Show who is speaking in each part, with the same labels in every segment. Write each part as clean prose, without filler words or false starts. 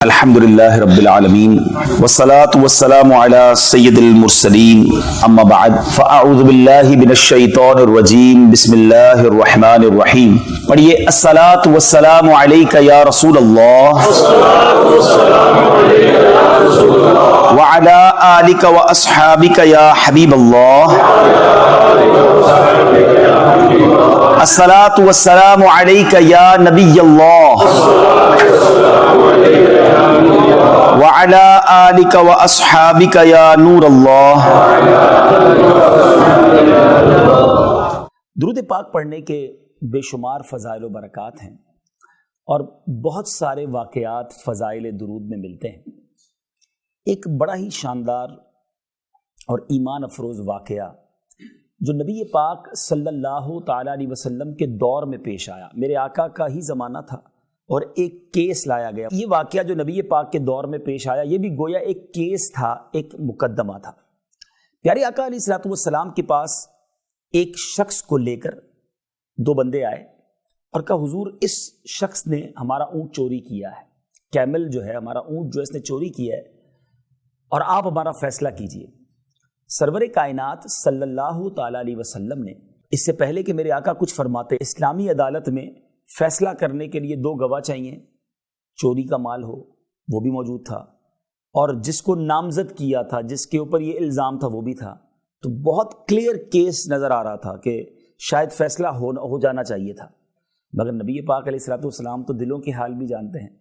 Speaker 1: الحمدللہ رب العالمین والصلاة والسلام علی سید المرسلین اما بعد فاعوذ باللہ من الشیطان الرجیم بسم اللہ الرحمن الرحیم. پڑھیے الصلاة والسلام علیک یا رسول اللہ وعلی آلک واصحابک یا حبیب اللہ. الصلاة والسلام علیک یا نبی اللہ وعلی آلک واصحابک یا نور اللہ. درود پاک پڑھنے کے بے شمار فضائل و برکات ہیں اور بہت سارے واقعات فضائل درود میں ملتے ہیں. ایک بڑا ہی شاندار اور ایمان افروز واقعہ جو نبی پاک صلی اللہ تعالیٰ علیہ وسلم کے دور میں پیش آیا، میرے آقا کا ہی زمانہ تھا اور ایک کیس لایا گیا. یہ واقعہ جو نبی پاک کے دور میں پیش آیا یہ بھی گویا ایک کیس تھا، ایک مقدمہ تھا. پیارے آقا علیہ الصلوۃ والسلام کے پاس ایک شخص کو لے کر دو بندے آئے اور کہا حضور اس شخص نے ہمارا اونٹ چوری کیا ہے، کیمل جو ہے ہمارا اونٹ جو اس نے چوری کیا ہے اور آپ ہمارا فیصلہ کیجئے. سرور کائنات صلی اللہ تعالیٰ علیہ وسلم نے اس سے پہلے کہ میرے آقا کچھ فرماتے، اسلامی عدالت میں فیصلہ کرنے کے لیے دو گواہ چاہیے، چوری کا مال ہو وہ بھی موجود تھا اور جس کو نامزد کیا تھا، جس کے اوپر یہ الزام تھا وہ بھی تھا. تو بہت کلیئر کیس نظر آ رہا تھا کہ شاید فیصلہ ہو جانا چاہیے تھا. مگر نبی پاک علیہ الصلوۃ والسلام تو دلوں کے حال بھی جانتے ہیں.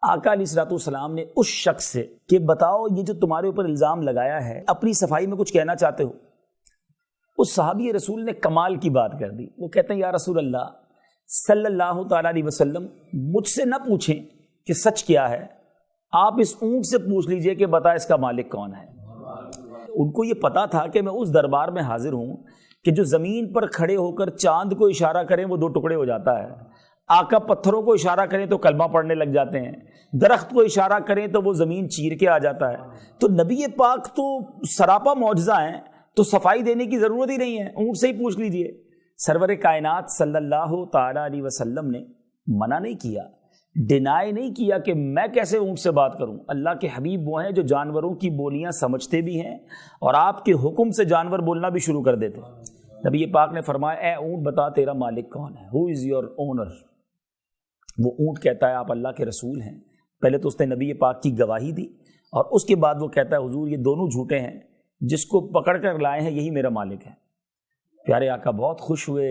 Speaker 1: آقا علیہ الصلوۃ والسلام نے اس شخص سے کہ بتاؤ یہ جو تمہارے اوپر الزام لگایا ہے اپنی صفائی میں کچھ کہنا چاہتے ہو؟ اس صحابی رسول نے کمال کی بات کر دی. وہ کہتے ہیں یا رسول اللہ صلی اللہ تعالیٰ علیہ وسلم مجھ سے نہ پوچھیں کہ سچ کیا ہے، آپ اس اونٹ سے پوچھ لیجئے کہ بتا اس کا مالک کون ہے. ان کو یہ پتا تھا کہ میں اس دربار میں حاضر ہوں کہ جو زمین پر کھڑے ہو کر چاند کو اشارہ کریں وہ دو ٹکڑے ہو جاتا ہے، آقا پتھروں کو اشارہ کریں تو کلمہ پڑھنے لگ جاتے ہیں، درخت کو اشارہ کریں تو وہ زمین چیر کے آ جاتا ہے. تو نبی پاک تو سراپا معجزہ ہیں، تو صفائی دینے کی ضرورت ہی نہیں ہے، اونٹ سے ہی پوچھ لیجئے. سرور کائنات صلی اللہ تعالیٰ علیہ وسلم نے منع نہیں کیا، ڈینائی نہیں کیا کہ میں کیسے اونٹ سے بات کروں. اللہ کے حبیب وہ ہیں جو جانوروں کی بولیاں سمجھتے بھی ہیں اور آپ کے حکم سے جانور بولنا بھی شروع کر دیتے. نبی پاک نے فرمایا اے اونٹ بتا تیرا مالک کون ہے، ہو از یور اونر. وہ اونٹ کہتا ہے آپ اللہ کے رسول ہیں. پہلے تو اس نے نبی پاک کی گواہی دی اور اس کے بعد وہ کہتا ہے حضور یہ دونوں جھوٹے ہیں، جس کو پکڑ کر لائے ہیں یہی میرا مالک ہے. پیارے آقا بہت خوش ہوئے،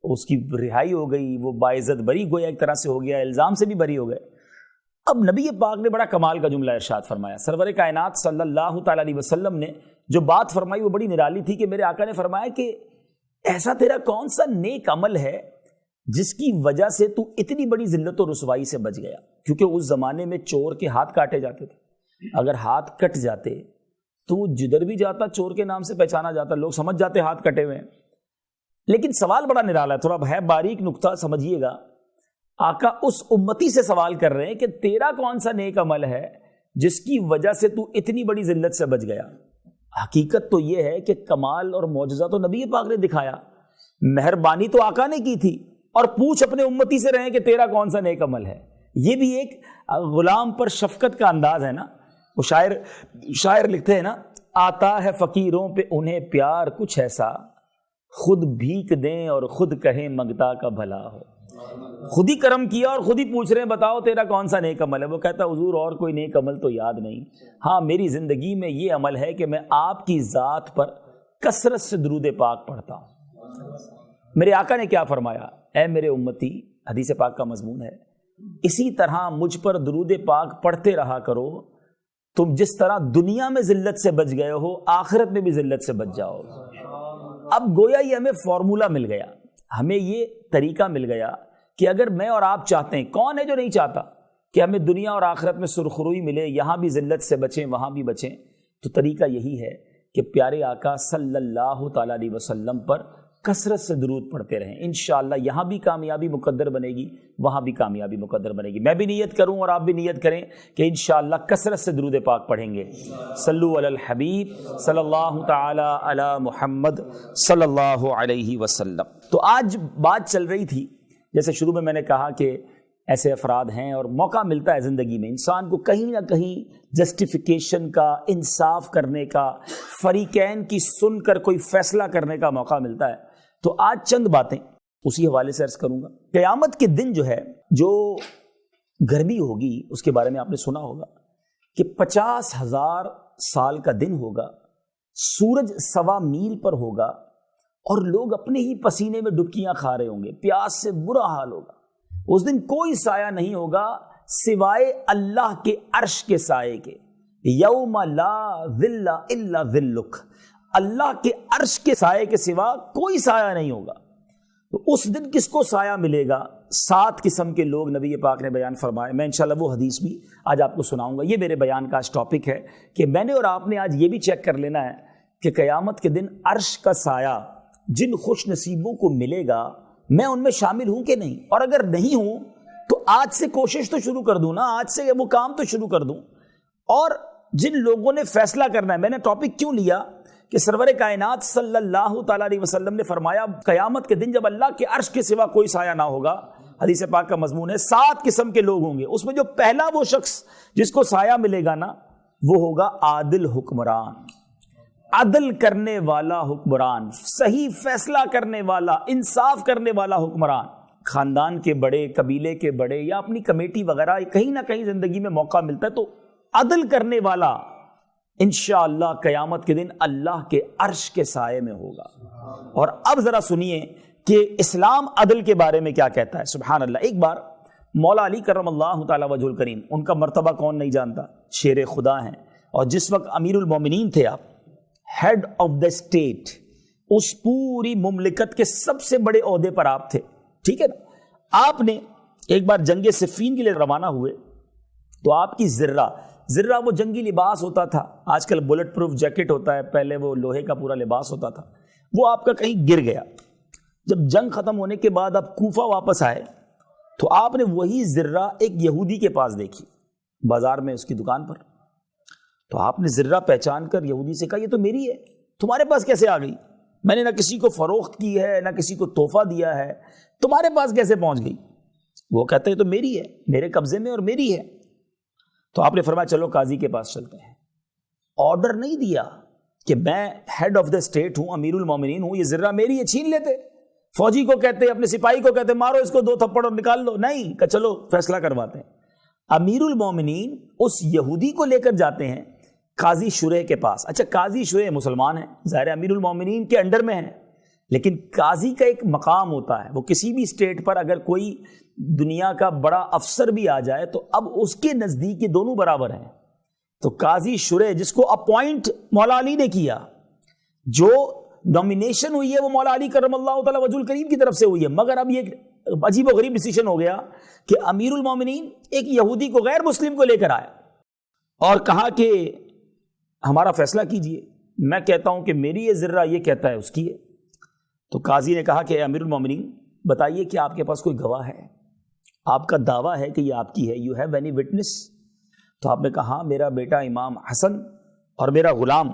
Speaker 1: اس کی رہائی ہو گئی، وہ باعزت بری گویا ایک طرح سے ہو گیا، الزام سے بھی بری ہو گئے. اب نبی پاک نے بڑا کمال کا جملہ ارشاد فرمایا. سرور کائنات صلی اللہ تعالیٰ علیہ وسلم نے جو بات فرمائی وہ بڑی نرالی تھی کہ میرے آقا نے فرمایا کہ ایسا تیرا کون سا نیک عمل ہے جس کی وجہ سے تو اتنی بڑی ذلت و رسوائی سے بچ گیا. کیونکہ اس زمانے میں چور کے ہاتھ کاٹے جاتے تھے، اگر ہاتھ کٹ جاتے تو جدھر بھی جاتا چور کے نام سے پہچانا جاتا، لوگ سمجھ جاتے ہاتھ کٹے ہوئے ہیں. لیکن سوال بڑا نرالا ہے، تھوڑا ہے باریک نقطہ سمجھیے گا. آقا اس امتی سے سوال کر رہے ہیں کہ تیرا کون سا نیک عمل ہے جس کی وجہ سے تو اتنی بڑی ذلت سے بچ گیا. حقیقت تو یہ ہے کہ کمال اور معجزہ تو نبی پاک نے دکھایا، مہربانی تو آقا نے کی تھی، اور پوچھ اپنے امتی سے رہے کہ تیرا کون سا نیک عمل ہے. یہ بھی ایک غلام پر شفقت کا انداز ہے نا. وہ شاعر لکھتے ہیں نا، آتا ہے فقیروں پہ انہیں پیار کچھ ایسا، خود بھیک دیں اور خود کہیں منگتا کا بھلا ہو. خود ہی کرم کیا اور خود ہی پوچھ رہے ہیں بتاؤ تیرا کون سا نیک عمل ہے. وہ کہتا حضور اور کوئی نیک عمل تو یاد نہیں، ہاں میری زندگی میں یہ عمل ہے کہ میں آپ کی ذات پر کثرت سے درود پاک پڑھتا ہوں. میرے آقا نے کیا فرمایا، اے میرے امتی، حدیث پاک کا مضمون ہے، اسی طرح مجھ پر درود پاک پڑھتے رہا کرو، تم جس طرح دنیا میں ذلت سے بچ گئے ہو آخرت میں بھی ذلت سے بچ جاؤ. اب گویا یہ ہمیں فارمولا مل گیا، ہمیں یہ طریقہ مل گیا کہ اگر میں اور آپ چاہتے ہیں، کون ہے جو نہیں چاہتا کہ ہمیں دنیا اور آخرت میں سرخروئی ملے، یہاں بھی ذلت سے بچیں وہاں بھی بچیں، تو طریقہ یہی ہے کہ پیارے آقا صلی اللہ تعالیٰ علیہ وسلم پر کثرت سے درود پڑھتے رہیں. انشاءاللہ یہاں بھی کامیابی مقدر بنے گی، وہاں بھی کامیابی مقدر بنے گی. میں بھی نیت کروں اور آپ بھی نیت کریں کہ انشاءاللہ کثرت سے درود پاک پڑھیں گے. صلو علی الحبیب صلی اللہ تعالی علی محمد صلی اللہ علیہ وسلم. تو آج بات چل رہی تھی، جیسے شروع میں نے کہا کہ ایسے افراد ہیں اور موقع ملتا ہے زندگی میں انسان کو کہیں نہ کہیں جسٹیفیکیشن کا، انصاف کرنے کا، فریقین کی سن کر کوئی فیصلہ کرنے کا موقع ملتا ہے. تو آج چند باتیں اسی حوالے سے عرض کروں گا. قیامت کے دن جو ہے، جو گرمی ہوگی اس کے بارے میں آپ نے سنا ہوگا کہ 50,000 سال کا دن ہوگا، سورج 1.25 میل پر ہوگا اور لوگ اپنے ہی پسینے میں ڈبکیاں کھا رہے ہوں گے، پیاس سے برا حال ہوگا. اس دن کوئی سایہ نہیں ہوگا سوائے اللہ کے عرش کے سائے کے. یوم لا ظل الا ظلک، اللہ کے عرش کے سائے کے سوا کوئی سایہ نہیں ہوگا. تو اس دن کس کو سایہ ملے گا؟ 7 قسم کے لوگ نبی پاک نے بیان فرمائے. میں انشاءاللہ وہ حدیث بھی آج آپ کو سناؤں گا. یہ میرے بیان کا آج ٹاپک ہے کہ میں نے اور آپ نے آج یہ بھی چیک کر لینا ہے کہ قیامت کے دن عرش کا سایہ جن خوش نصیبوں کو ملے گا میں ان میں شامل ہوں کہ نہیں. اور اگر نہیں ہوں تو آج سے کوشش تو شروع کر دوں نا، آج سے وہ کام تو شروع کر دوں. اور جن لوگوں نے فیصلہ کرنا ہے، میں نے ٹاپک کیوں لیا کہ سرور کائنات صلی اللہ تعالیٰ علیہ وسلم نے فرمایا قیامت کے دن جب اللہ کے عرش کے سوا کوئی سایہ نہ ہوگا، حدیث پاک کا مضمون ہے 7 قسم کے لوگ ہوں گے. اس میں جو پہلا وہ شخص جس کو سایہ ملے گا نا وہ ہوگا عادل حکمران، عدل کرنے والا حکمران، صحیح فیصلہ کرنے والا، انصاف کرنے والا حکمران. خاندان کے بڑے، قبیلے کے بڑے یا اپنی کمیٹی وغیرہ کہیں نہ کہیں زندگی میں موقع ملتا ہے تو عدل کرنے والا انشاءاللہ قیامت کے دن اللہ کے عرش کے سائے میں ہوگا. اور اب ذرا سنیے کہ اسلام عدل کے بارے میں کیا کہتا ہے. سبحان اللہ. ایک بار مولا علی کرم اللہ تعالی وجہ الکریم، ان کا مرتبہ کون نہیں جانتا، شیر خدا ہیں، اور جس وقت امیر المومنین تھے آپ، ہیڈ آف دا اسٹیٹ، اس پوری مملکت کے سب سے بڑے عہدے پر آپ تھے، ٹھیک ہے نا. آپ نے ایک بار جنگ صفین کے لیے روانہ ہوئے تو آپ کی زرہ وہ جنگی لباس ہوتا تھا، آج کل بلٹ پروف جیکٹ ہوتا ہے، پہلے وہ لوہے کا پورا لباس ہوتا تھا، وہ آپ کا کہیں گر گیا. جب جنگ ختم ہونے کے بعد آپ کوفہ واپس آئے تو آپ نے وہی زرہ ایک یہودی کے پاس دیکھی بازار میں، اس کی دکان پر. تو آپ نے زرہ پہچان کر یہودی سے کہا یہ تو میری ہے، تمہارے پاس کیسے آ گئی؟ میں نے نہ کسی کو فروخت کی ہے نہ کسی کو تحفہ دیا ہے، تمہارے پاس کیسے پہنچ گئی؟ وہ کہتے ہیں تو میری ہے، میرے قبضے میں اور میری ہے. تو آپ نے فرمایا چلو قاضی کے پاس چلتے ہیں. آرڈر نہیں دیا کہ میں ہیڈ آف دا اسٹیٹ ہوں، امیر المومنین ہوں، یہ زرہ میری ہے، چھین لیتے. فوجی کو کہتے، اپنے سپاہی کو کہتے مارو اس کو 2 تھپڑ اور نکال لو، نہیں کہ چلو فیصلہ کرواتے ہیں. امیر المومنین اس یہودی کو لے کر جاتے ہیں قاضی شریح کے پاس. اچھا قاضی شریح مسلمان ہیں، ظاہر امیر المومنین کے انڈر میں ہیں، لیکن قاضی کا ایک مقام ہوتا ہے. وہ کسی بھی اسٹیٹ پر اگر کوئی دنیا کا بڑا افسر بھی آ جائے تو اب اس کے نزدیک یہ دونوں برابر ہیں. تو قاضی شریح جس کو اپوائنٹ مولا علی نے کیا، جو نومینیشن ہوئی ہے وہ مولا علی کرم اللہ تعالی وجہ الکریم کی طرف سے ہوئی ہے، مگر اب یہ عجیب و غریب ڈیسیشن ہو گیا کہ امیر المومنین ایک یہودی کو، غیر مسلم کو لے کر آیا اور کہا کہ ہمارا فیصلہ کیجئے. میں کہتا ہوں کہ میری یہ ذرہ، یہ کہتا ہے اس کی ہے. تو قاضی نے کہا کہ امیر المومنین بتائیے کہ آپ کے پاس کوئی گواہ ہے، آپ کا دعویٰ ہے کہ یہ آپ کی ہے، یو ہیو اینی وٹنس؟ تو آپ نے کہا ہاں، میرا بیٹا امام حسن اور میرا غلام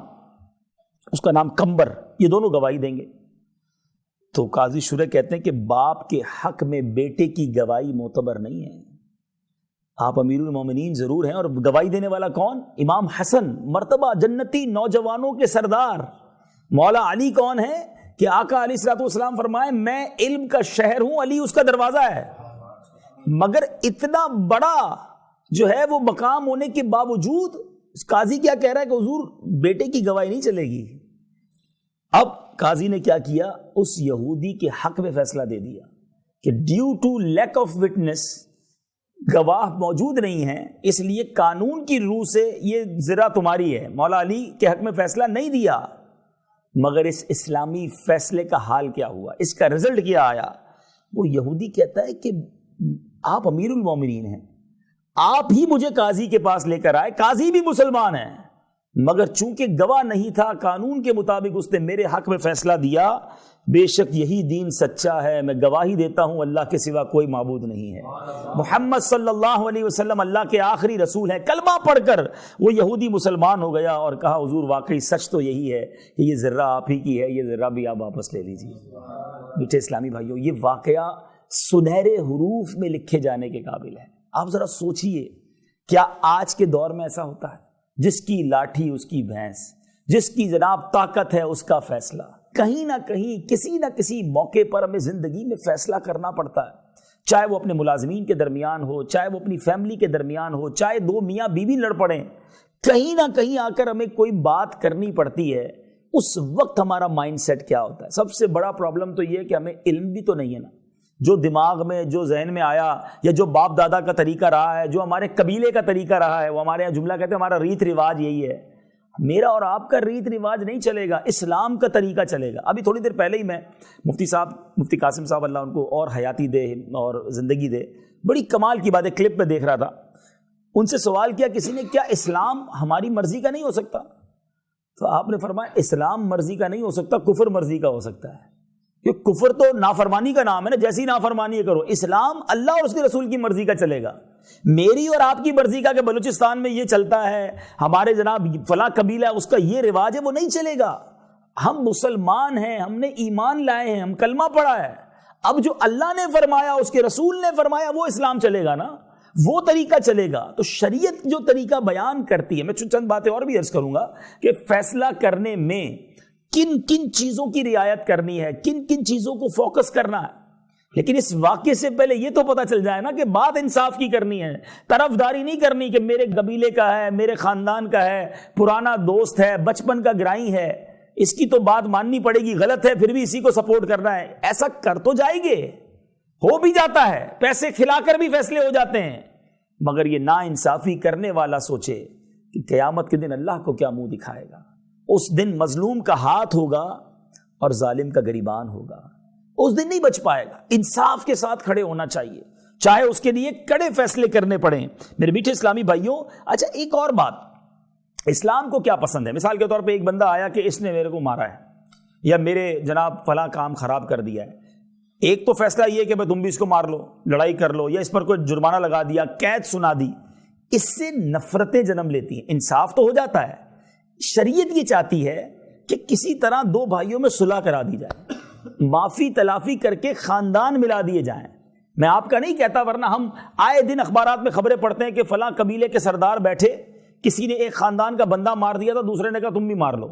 Speaker 1: اس کا نام کمبر، یہ دونوں گواہی دیں گے. تو قاضی شریح کہتے ہیں کہ باپ کے حق میں بیٹے کی گواہی معتبر نہیں ہے. آپ امیر المومنین ضرور ہیں، اور گواہی دینے والا کون؟ امام حسن، مرتبہ جنتی نوجوانوں کے سردار. مولا علی کون ہے کہ آقا علیہ الصلوۃ والسلام فرمائے میں علم کا شہر ہوں، علی اس کا دروازہ ہے. مگر اتنا بڑا جو ہے وہ مقام ہونے کے باوجود قاضی کیا کہہ رہا ہے کہ حضور بیٹے کی گواہی نہیں چلے گی. اب قاضی نے کیا کیا، اس یہودی کے حق میں فیصلہ دے دیا کہ due to lack of witness, گواہ موجود نہیں ہیں، اس لیے قانون کی روح سے یہ ذرہ تمہاری ہے. مولا علی کے حق میں فیصلہ نہیں دیا. مگر اس اسلامی فیصلے کا حال کیا ہوا، اس کا رزلٹ کیا آیا؟ وہ یہودی کہتا ہے کہ آپ امیر المومنین ہیں، آپ ہی مجھے قاضی کے پاس لے کر آئے، قاضی بھی مسلمان ہیں، مگر چونکہ گواہ نہیں تھا، قانون کے مطابق اس نے میرے حق میں فیصلہ دیا. بے شک یہی دین سچا ہے، میں گواہی دیتا ہوں اللہ کے سوا کوئی معبود نہیں ہے، محمد صلی اللہ علیہ وسلم اللہ کے آخری رسول ہیں. کلمہ پڑھ کر وہ یہودی مسلمان ہو گیا اور کہا حضور واقعی سچ تو یہی ہے کہ یہ ذرہ آپ ہی کی ہے، یہ ذرہ بھی آپ واپس لے لیجیے. میٹھے اسلامی بھائیوں، یہ واقعہ سنہرے حروف میں لکھے جانے کے قابل ہے. آپ ذرا سوچئے, کیا آج کے دور میں ایسا ہوتا ہے؟ جس کی لاٹھی اس کی بھینس, جس کی جناب طاقت ہے اس کا فیصلہ. کہیں نہ کہیں کسی نہ کسی موقع پر ہمیں زندگی میں فیصلہ کرنا پڑتا ہے, چاہے وہ اپنے ملازمین کے درمیان ہو, چاہے وہ اپنی فیملی کے درمیان ہو, چاہے دو میاں بیوی لڑ پڑیں, کہیں نہ کہیں آ کر ہمیں کوئی بات کرنی پڑتی ہے. اس وقت ہمارا مائنڈ سیٹ کیا ہوتا ہے؟ سب سے بڑا پرابلم تو یہ ہے کہ ہمیں علم بھی تو نہیں ہے نا. جو دماغ میں, جو ذہن میں آیا, یا جو باپ دادا کا طریقہ رہا ہے, جو ہمارے قبیلے کا طریقہ رہا ہے, وہ ہمارے یہاں جملہ کہتے ہیں ہمارا ریت رواج یہی ہے. میرا اور آپ کا ریت رواج نہیں چلے گا, اسلام کا طریقہ چلے گا. ابھی تھوڑی دیر پہلے ہی میں مفتی قاسم صاحب اللہ ان کو اور حیاتی دے اور زندگی دے, بڑی کمال کی بات ہے, کلپ میں دیکھ رہا تھا. ان سے سوال کیا کسی نے, کیا اسلام ہماری مرضی کا نہیں ہو سکتا؟ تو آپ نے فرمایا اسلام مرضی کا نہیں ہو سکتا, کفر مرضی کا ہو سکتا ہے. کہ کفر تو نافرمانی کا نام ہے نا, جیسی نافرمانی کرو. اسلام اللہ اور اس کے رسول کی مرضی کا چلے گا. میری اور آپ کی مرضی کا کہ بلوچستان میں یہ چلتا ہے, ہمارے جناب فلاں قبیلہ اس کا یہ رواج ہے, وہ نہیں چلے گا. ہم مسلمان ہیں, ہم نے ایمان لائے ہیں, ہم کلمہ پڑھا ہے. اب جو اللہ نے فرمایا, اس کے رسول نے فرمایا, وہ اسلام چلے گا نا, وہ طریقہ چلے گا. تو شریعت جو طریقہ بیان کرتی ہے, میں چند باتیں اور بھی عرض کروں گا کہ فیصلہ کرنے میں کن کن چیزوں کی رعایت کرنی ہے, کن کن چیزوں کو فوکس کرنا ہے. لیکن اس واقعے سے پہلے یہ تو پتا چل جائے نا کہ بات انصاف کی کرنی ہے, طرفداری نہیں کرنی کہ میرے قبیلے کا ہے, میرے خاندان کا ہے, پرانا دوست ہے, بچپن کا گرائی ہے, اس کی تو بات ماننی پڑے گی, غلط ہے پھر بھی اسی کو سپورٹ کرنا ہے. ایسا کر تو جائیں گے, ہو بھی جاتا ہے, پیسے کھلا کر بھی فیصلے ہو جاتے ہیں. مگر یہ نا انصافی کرنے والا سوچے کہ قیامت کے دن اللہ کو کیا منہ دکھائے گا. اس دن مظلوم کا ہاتھ ہوگا اور ظالم کا گریبان ہوگا. اس دن نہیں بچ پائے گا. انصاف کے ساتھ کھڑے ہونا چاہیے, چاہے اس کے لیے کڑے فیصلے کرنے پڑیں. میرے میٹھے اسلامی بھائیوں, اچھا ایک اور بات, اسلام کو کیا پسند ہے؟ مثال کے طور پہ ایک بندہ آیا کہ اس نے میرے کو مارا ہے, یا میرے جناب فلاں کام خراب کر دیا ہے. ایک تو فیصلہ یہ کہ تم بھی اس کو مار لو, لڑائی کر لو, یا اس پر کوئی جرمانہ لگا دیا, قید سنا دی. اس سے نفرتیں جنم لیتی ہیں. انصاف تو ہو جاتا ہے. شریعت یہ چاہتی ہے کہ کسی طرح دو بھائیوں میں صلح کرا دی جائے, معافی تلافی کر کے خاندان ملا دیے جائیں. میں آپ کا نہیں کہتا, ورنہ ہم آئے دن اخبارات میں خبریں پڑھتے ہیں کہ فلاں قبیلے کے سردار بیٹھے, کسی نے ایک خاندان کا بندہ مار دیا تھا, دوسرے نے کہا تم بھی مار لو,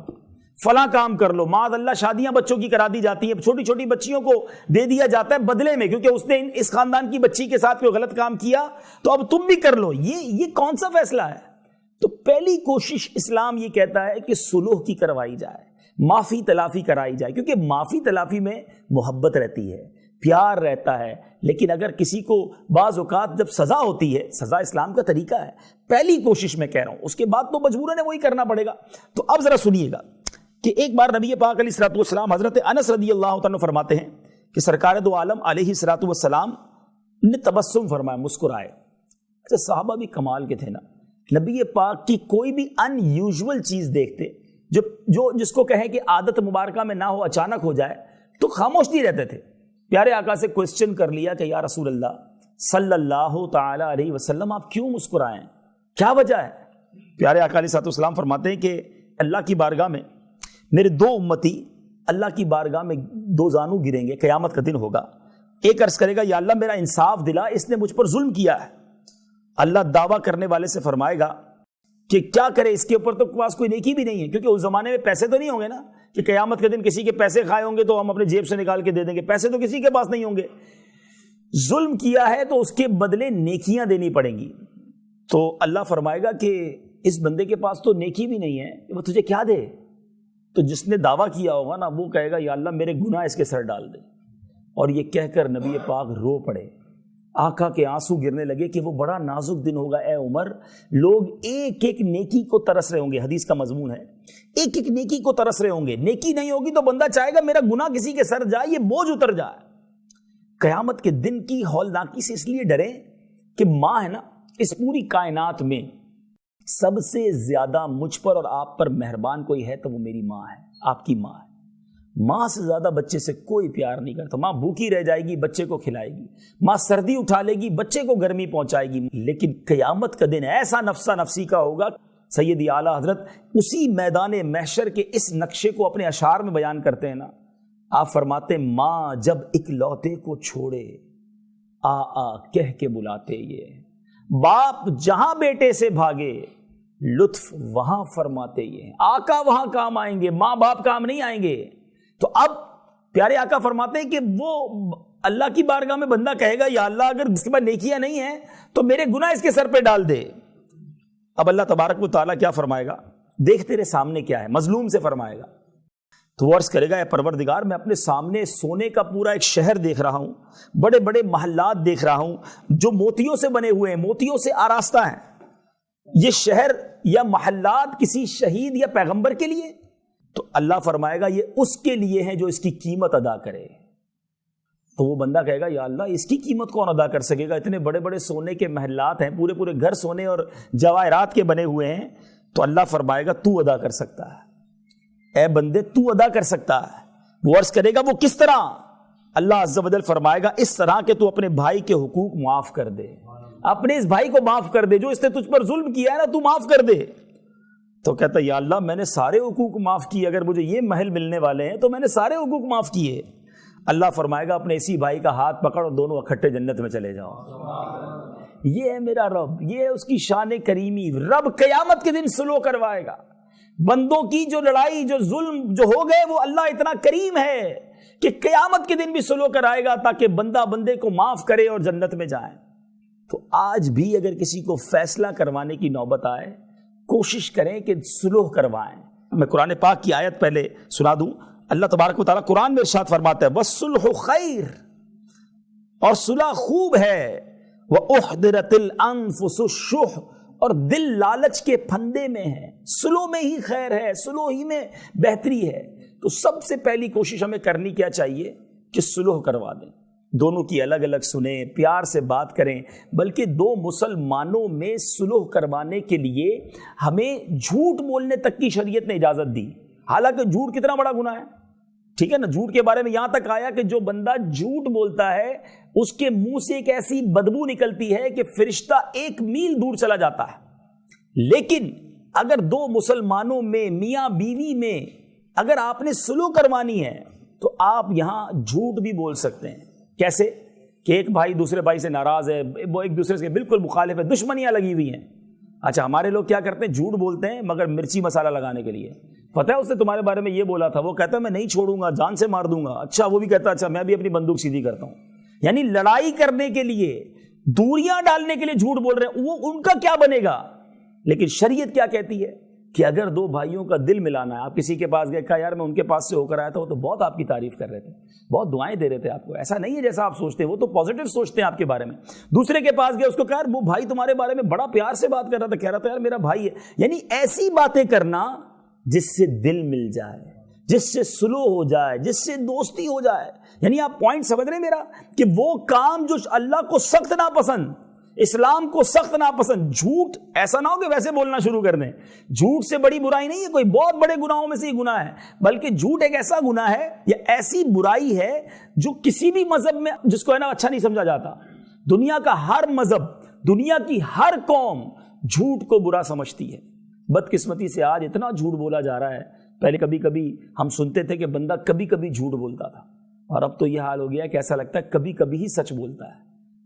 Speaker 1: فلاں کام کر لو. معاذ اللہ شادیاں بچوں کی کرا دی جاتی ہیں, چھوٹی چھوٹی بچیوں کو دے دیا جاتا ہے بدلے میں, کیونکہ اس نے اس خاندان کی بچی کے ساتھ کوئی غلط کام کیا تو اب تم بھی کر لو. یہ کون سا فیصلہ ہے؟ تو پہلی کوشش اسلام یہ کہتا ہے کہ صلح کی کروائی جائے, معافی تلافی کرائی جائے, کیونکہ معافی تلافی میں محبت رہتی ہے, پیار رہتا ہے. لیکن اگر کسی کو بعض اوقات جب سزا ہوتی ہے, سزا اسلام کا طریقہ ہے, پہلی کوشش میں کہہ رہا ہوں, اس کے بعد تو مجبوراً وہی کرنا پڑے گا. تو اب ذرا سنیے گا کہ ایک بار نبی پاک علیہ الصلوۃ والسلام حضرت انس رضی اللہ تعالیٰ فرماتے ہیں کہ سرکار دو عالم علیہ الصلوۃ والسلام نے تبسم فرمایا, مسکرائے. اچھا صحابہ بھی کمال کے تھے نا, نبی پاک کی کوئی بھی ان یوزول چیز دیکھتے جو جس کو کہیں کہ عادت مبارکہ میں نہ ہو, اچانک ہو جائے, تو خاموش نہیں رہتے تھے. پیارے آقا سے کوسچن کر لیا کہ یا رسول اللہ صلی اللہ تعالی علیہ وسلم, آپ کیوں مسکرائیں, کیا وجہ ہے؟ پیارے آقا علیہ الصلوۃ والسلام فرماتے ہیں کہ اللہ کی بارگاہ میں میرے دو امتی اللہ کی بارگاہ میں دو زانو گریں گے, قیامت کا دن ہوگا. ایک عرض کرے گا یا اللہ میرا انصاف دلا, اس نے مجھ پر ظلم کیا ہے. اللہ دعویٰ کرنے والے سے فرمائے گا کہ کیا کرے, اس کے اوپر تو پاس کوئی نیکی بھی نہیں ہے, کیونکہ اس زمانے میں پیسے تو نہیں ہوں گے نا کہ قیامت کے دن کسی کے پیسے کھائے ہوں گے تو ہم اپنے جیب سے نکال کے دے دیں گے, پیسے تو کسی کے پاس نہیں ہوں گے. ظلم کیا ہے تو اس کے بدلے نیکیاں دینی پڑیں گی. تو اللہ فرمائے گا کہ اس بندے کے پاس تو نیکی بھی نہیں ہے, وہ تجھے کیا دے؟ تو جس نے دعویٰ کیا ہوگا نا وہ کہے گا یا اللہ میرے گناہ اس کے سر ڈال دے. اور یہ کہہ کر نبی پاک رو پڑے, آقا کے آنسو گرنے لگے کہ وہ بڑا نازک دن ہوگا اے عمر. لوگ ایک ایک نیکی کو ترس رہے ہوں گے, حدیث کا مضمون ہے, ایک ایک نیکی کو ترس رہے ہوں گے. نیکی نہیں ہوگی تو بندہ چاہے گا میرا گناہ کسی کے سر جائے, یہ بوجھ اتر جائے. قیامت کے دن کی ہولناکی سے اس لیے ڈریں کہ ماں ہے نا, اس پوری کائنات میں سب سے زیادہ مجھ پر اور آپ پر مہربان کوئی ہے تو وہ میری ماں ہے, آپ کی ماں ہے. ماں سے زیادہ بچے سے کوئی پیار نہیں کرتا. ماں بھوکی رہ جائے گی, بچے کو کھلائے گی, ماں سردی اٹھا لے گی, بچے کو گرمی پہنچائے گی. لیکن قیامت کا دن ایسا نفسا نفسی کا ہوگا. سیدی اعلیٰ حضرت اسی میدان محشر کے اس نقشے کو اپنے اشعار میں بیان کرتے ہیں نا. آپ فرماتے ہیں ماں جب اکلوتے کو چھوڑے آ آ کہہ کے بلاتے یہ، باپ جہاں بیٹے سے بھاگے لطف وہاں فرماتے یہ، آقا وہاں کام آئیں گے، ماں باپ کام نہیں آئیں گے۔ تو اب پیارے آقا فرماتے ہیں کہ وہ اللہ کی بارگاہ میں بندہ کہے گا یا اللہ اگر اس کے پاس نیکیاں نہیں ہیں تو میرے گناہ اس کے سر پہ ڈال دے۔ اب اللہ تبارک و تعالیٰ کیا فرمائے گا؟ دیکھ تیرے سامنے کیا ہے، مظلوم سے فرمائے گا۔ تو وہ عرض کرے گا اے پروردگار میں اپنے سامنے سونے کا پورا ایک شہر دیکھ رہا ہوں، بڑے بڑے محلات دیکھ رہا ہوں جو موتیوں سے بنے ہوئے ہیں، موتیوں سے آراستہ ہیں۔ یہ شہر یا محلات کسی شہید یا پیغمبر کے لیے؟ تو اللہ فرمائے گا یہ اس کے لیے ہے جو اس کی قیمت ادا کرے۔ تو وہ بندہ کہے گا یا اللہ اس کی قیمت کون ادا کر سکے گا؟ اتنے بڑے بڑے سونے کے محلات ہیں، پورے پورے گھر سونے اور جواہرات کے بنے ہوئے ہیں۔ تو اللہ فرمائے گا تو ادا کر سکتا ہے، اے بندے تو ادا کر سکتا ہے۔ وہ عرض کرے گا وہ کس طرح؟ اللہ عز و جل فرمائے گا اس طرح کہ تو اپنے بھائی کے حقوق معاف کر دے، اپنے اس بھائی کو معاف کر دے جو اس نے تجھ پر ظلم کیا ہے نا، تو معاف کر دے۔ تو کہتا ہے یا اللہ میں نے سارے حقوق معاف کیے، اگر مجھے یہ محل ملنے والے ہیں تو میں نے سارے حقوق معاف کیے۔ اللہ فرمائے گا اپنے اسی بھائی کا ہاتھ پکڑ اور دونوں اکٹھے جنت میں چلے جاؤ۔ یہ ہے میرا رب، یہ ہے اس کی شان کریمی۔ رب قیامت کے دن سلو کروائے گا بندوں کی جو لڑائی جو ظلم جو ہو گئے، وہ اللہ اتنا کریم ہے کہ قیامت کے دن بھی سلو کرائے گا تاکہ بندہ بندے کو معاف کرے اور جنت میں جائے۔ تو آج بھی اگر کسی کو فیصلہ کروانے کی نوبت آئے کوشش کریں کہ سلوح کروائیں۔ میں قرآن پاک کی آیت پہلے سنا دوں۔ اللہ تبارک و تعالیٰ قرآن میں ارشاد فرماتا ہے وَالصُّلْحُ خَيْرٌ، اور صلح خوب ہے، وَأُحْضِرَتِ الْأَنفُسُ الشُّحَّ، اور دل لالچ کے پھندے میں ہے۔ سلو میں ہی خیر ہے، سلو ہی میں بہتری ہے۔ تو سب سے پہلی کوشش ہمیں کرنی کیا چاہیے کہ سلوح کروا دیں، دونوں کی الگ الگ سنیں، پیار سے بات کریں۔ بلکہ دو مسلمانوں میں سلوح کروانے کے لیے ہمیں جھوٹ بولنے تک کی شریعت نے اجازت دی۔ حالانکہ جھوٹ کتنا بڑا گناہ ہے، ٹھیک ہے نا؟ جھوٹ کے بارے میں یہاں تک آیا کہ جو بندہ جھوٹ بولتا ہے اس کے منہ سے ایک ایسی بدبو نکلتی ہے کہ فرشتہ 1 میل دور چلا جاتا ہے۔ لیکن اگر دو مسلمانوں میں، میاں بیوی میں اگر آپ نے سلوح کروانی ہے تو آپ یہاں جھوٹ بھی بول سکتے ہیں۔ کیسے؟ کہ ایک بھائی دوسرے بھائی سے ناراض ہے، وہ ایک دوسرے سے بالکل مخالف ہے، دشمنیاں لگی ہوئی ہیں۔ اچھا ہمارے لوگ کیا کرتے ہیں؟ جھوٹ بولتے ہیں مگر مرچی مسالہ لگانے کے لیے۔ پتہ ہے اس نے تمہارے بارے میں یہ بولا تھا، وہ کہتا ہے میں نہیں چھوڑوں گا، جان سے مار دوں گا۔ اچھا وہ بھی کہتا ہے اچھا میں بھی اپنی بندوق سیدھی کرتا ہوں۔ یعنی لڑائی کرنے کے لیے، دوریاں ڈالنے کے لیے جھوٹ بول رہے ہیں، وہ ان کا کیا بنے گا؟ لیکن شریعت کیا کہتی ہے کہ اگر دو بھائیوں کا دل ملانا ہے، آپ کسی کے پاس گئے، کہا یار میں ان کے پاس سے ہو کر آیا تھا، وہ تو بہت آپ کی تعریف کر رہے تھے، بہت دعائیں دے رہے تھے آپ کو، ایسا نہیں ہے جیسا آپ سوچتے، وہ تو پازیٹیو سوچتے ہیں آپ کے بارے میں۔ دوسرے کے پاس گئے، اس کو کہا یار وہ بھائی تمہارے بارے میں بڑا پیار سے بات کر رہا تھا، کہہ رہا تھا یار میرا بھائی ہے۔ یعنی ایسی باتیں کرنا جس سے دل مل جائے، جس سے سلو ہو جائے، جس سے دوستی ہو جائے۔ یعنی آپ پوائنٹ سمجھ رہے ہیں میرا، کہ وہ کام جو اللہ کو سخت ناپسند، اسلام کو سخت ناپسند، جھوٹ ایسا نہ ہو کہ ویسے بولنا شروع کر دیں۔ جھوٹ سے بڑی برائی نہیں ہے کوئی، بہت بڑے گناہوں میں سے یہ گناہ ہے، بلکہ جھوٹ ایک ایسا گناہ ہے یا ایسی برائی ہے جو کسی بھی مذہب میں جس کو ہے نا اچھا نہیں سمجھا جاتا۔ دنیا کا ہر مذہب، دنیا کی ہر قوم جھوٹ کو برا سمجھتی ہے۔ بدقسمتی سے آج اتنا جھوٹ بولا جا رہا ہے، پہلے کبھی کبھی ہم سنتے تھے کہ بندہ کبھی کبھی جھوٹ بولتا تھا، اور اب تو یہ حال ہو گیا کہ ایسا لگتا ہے کبھی کبھی ہی سچ بولتا ہے،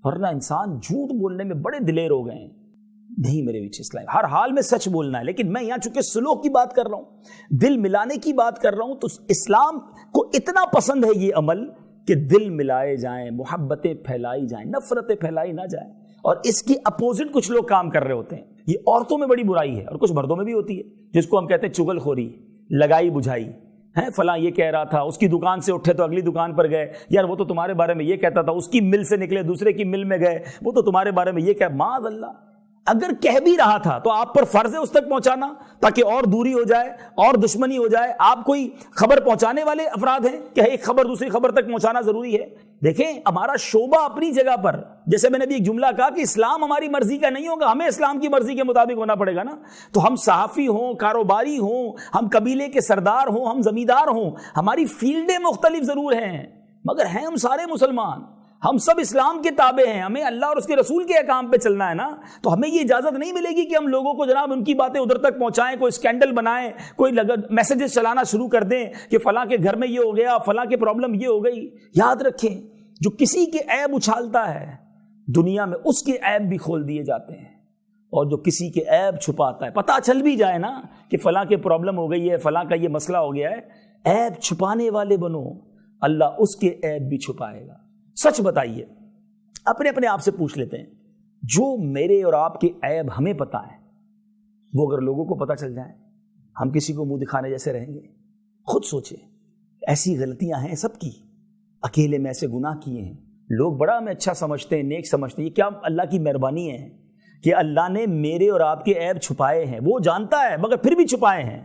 Speaker 1: ورنہ انسان جھوٹ بولنے میں بڑے دلیر ہو گئے ہیں۔ نہیں میرے بیچ اسلام ہر حال میں سچ بولنا ہے، لیکن میں یہاں چونکہ سلوک کی بات کر رہا ہوں، دل ملانے کی بات کر رہا ہوں، تو اسلام کو اتنا پسند ہے یہ عمل کہ دل ملائے جائیں، محبتیں پھیلائی جائیں، نفرتیں پھیلائی نہ جائیں۔ اور اس کی اپوزٹ کچھ لوگ کام کر رہے ہوتے ہیں، یہ عورتوں میں بڑی برائی ہے اور کچھ مردوں میں بھی ہوتی ہے، جس کو ہم کہتے ہیں چغل خوری، لگائی بجھائی ہے۔ فلاں یہ کہہ رہا تھا، اس کی دکان سے اٹھے تو اگلی دکان پر گئے، یار وہ تو تمہارے بارے میں یہ کہتا تھا، اس کی مل سے نکلے دوسرے کی مل میں گئے، وہ تو تمہارے بارے میں یہ کہہ۔ معاذ اللہ، اگر کہہ بھی رہا تھا تو آپ پر فرض ہے اس تک پہنچانا تاکہ اور دوری ہو جائے اور دشمنی ہو جائے۔ آپ کوئی خبر پہنچانے والے افراد ہیں کہ ایک خبر دوسری خبر تک پہنچانا ضروری ہے؟ دیکھیں ہمارا شعبہ اپنی جگہ پر، جیسے میں نے بھی ایک جملہ کہا کہ اسلام ہماری مرضی کا نہیں ہوگا، ہمیں اسلام کی مرضی کے مطابق ہونا پڑے گا نا۔ تو ہم صحافی ہوں، کاروباری ہوں، ہم قبیلے کے سردار ہوں، ہم زمیندار ہوں، ہماری فیلڈیں مختلف ضرور ہیں، مگر ہیں ہم سارے مسلمان، ہم سب اسلام کے تابع ہیں، ہمیں اللہ اور اس کے رسول کے احکام پہ چلنا ہے نا۔ تو ہمیں یہ اجازت نہیں ملے گی کہ ہم لوگوں کو جناب ان کی باتیں ادھر تک پہنچائیں، کوئی اسکینڈل بنائیں، کوئی میسیجز چلانا شروع کر دیں کہ فلاں کے گھر میں یہ ہو گیا، فلاں کے پرابلم یہ ہو گئی۔ یاد رکھیں جو کسی کے عیب اچھالتا ہے دنیا میں اس کے عیب بھی کھول دیے جاتے ہیں، اور جو کسی کے عیب چھپاتا ہے، پتہ چل بھی جائے نا کہ فلاں کے پرابلم ہو گئی ہے، فلاں کا یہ مسئلہ ہو گیا ہے، عیب چھپانے والے بنو، اللہ اس کے عیب بھی چھپائے گا۔ سچ بتائیے، اپنے آپ سے پوچھ لیتے ہیں، جو میرے اور آپ کے عیب ہمیں پتہ ہیں، وہ اگر لوگوں کو پتہ چل جائیں، ہم کسی کو منہ دکھانے جیسے رہیں گے؟ خود سوچیں، ایسی غلطیاں ہیں سب کی، اکیلے میں ایسے گناہ کیے ہیں، لوگ بڑا ہمیں اچھا سمجھتے ہیں، نیک سمجھتے ہیں، یہ کیا اللہ کی مہربانی ہے کہ اللہ نے میرے اور آپ کے عیب چھپائے ہیں۔ وہ جانتا ہے مگر پھر بھی چھپائے ہیں،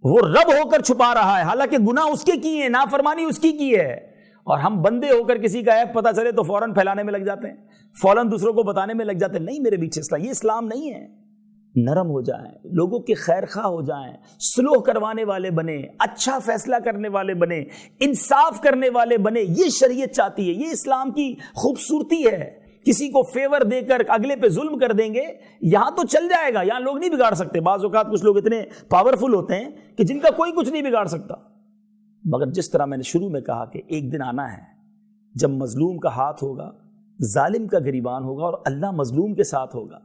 Speaker 1: وہ رب ہو کر چھپا رہا ہے، حالانکہ گناہ اس کے کیے ہیں، نافرمانی اس کی ہے، اور ہم بندے ہو کر کسی کا عیب پتہ چلے تو فوراً پھیلانے میں لگ جاتے ہیں، فوراً دوسروں کو بتانے میں لگ جاتے ہیں۔ نہیں میرے بیچ اسلام، یہ اسلام نہیں ہے۔ نرم ہو جائیں، لوگوں کے خیر خواہ ہو جائیں، صلح کروانے والے بنے، اچھا فیصلہ کرنے والے بنے، انصاف کرنے والے بنے، یہ شریعت چاہتی ہے، یہ اسلام کی خوبصورتی ہے۔ کسی کو فیور دے کر اگلے پہ ظلم کر دیں گے، یہاں تو چل جائے گا، یہاں لوگ نہیں بگاڑ سکتے۔ بعض اوقات کچھ لوگ اتنے پاورفل ہوتے ہیں کہ جن کا کوئی کچھ نہیں بگاڑ سکتا، مگر جس طرح میں نے شروع میں کہا کہ ایک دن آنا ہے جب مظلوم کا ہاتھ ہوگا، ظالم کا گریبان ہوگا، اور اللہ مظلوم کے ساتھ ہوگا۔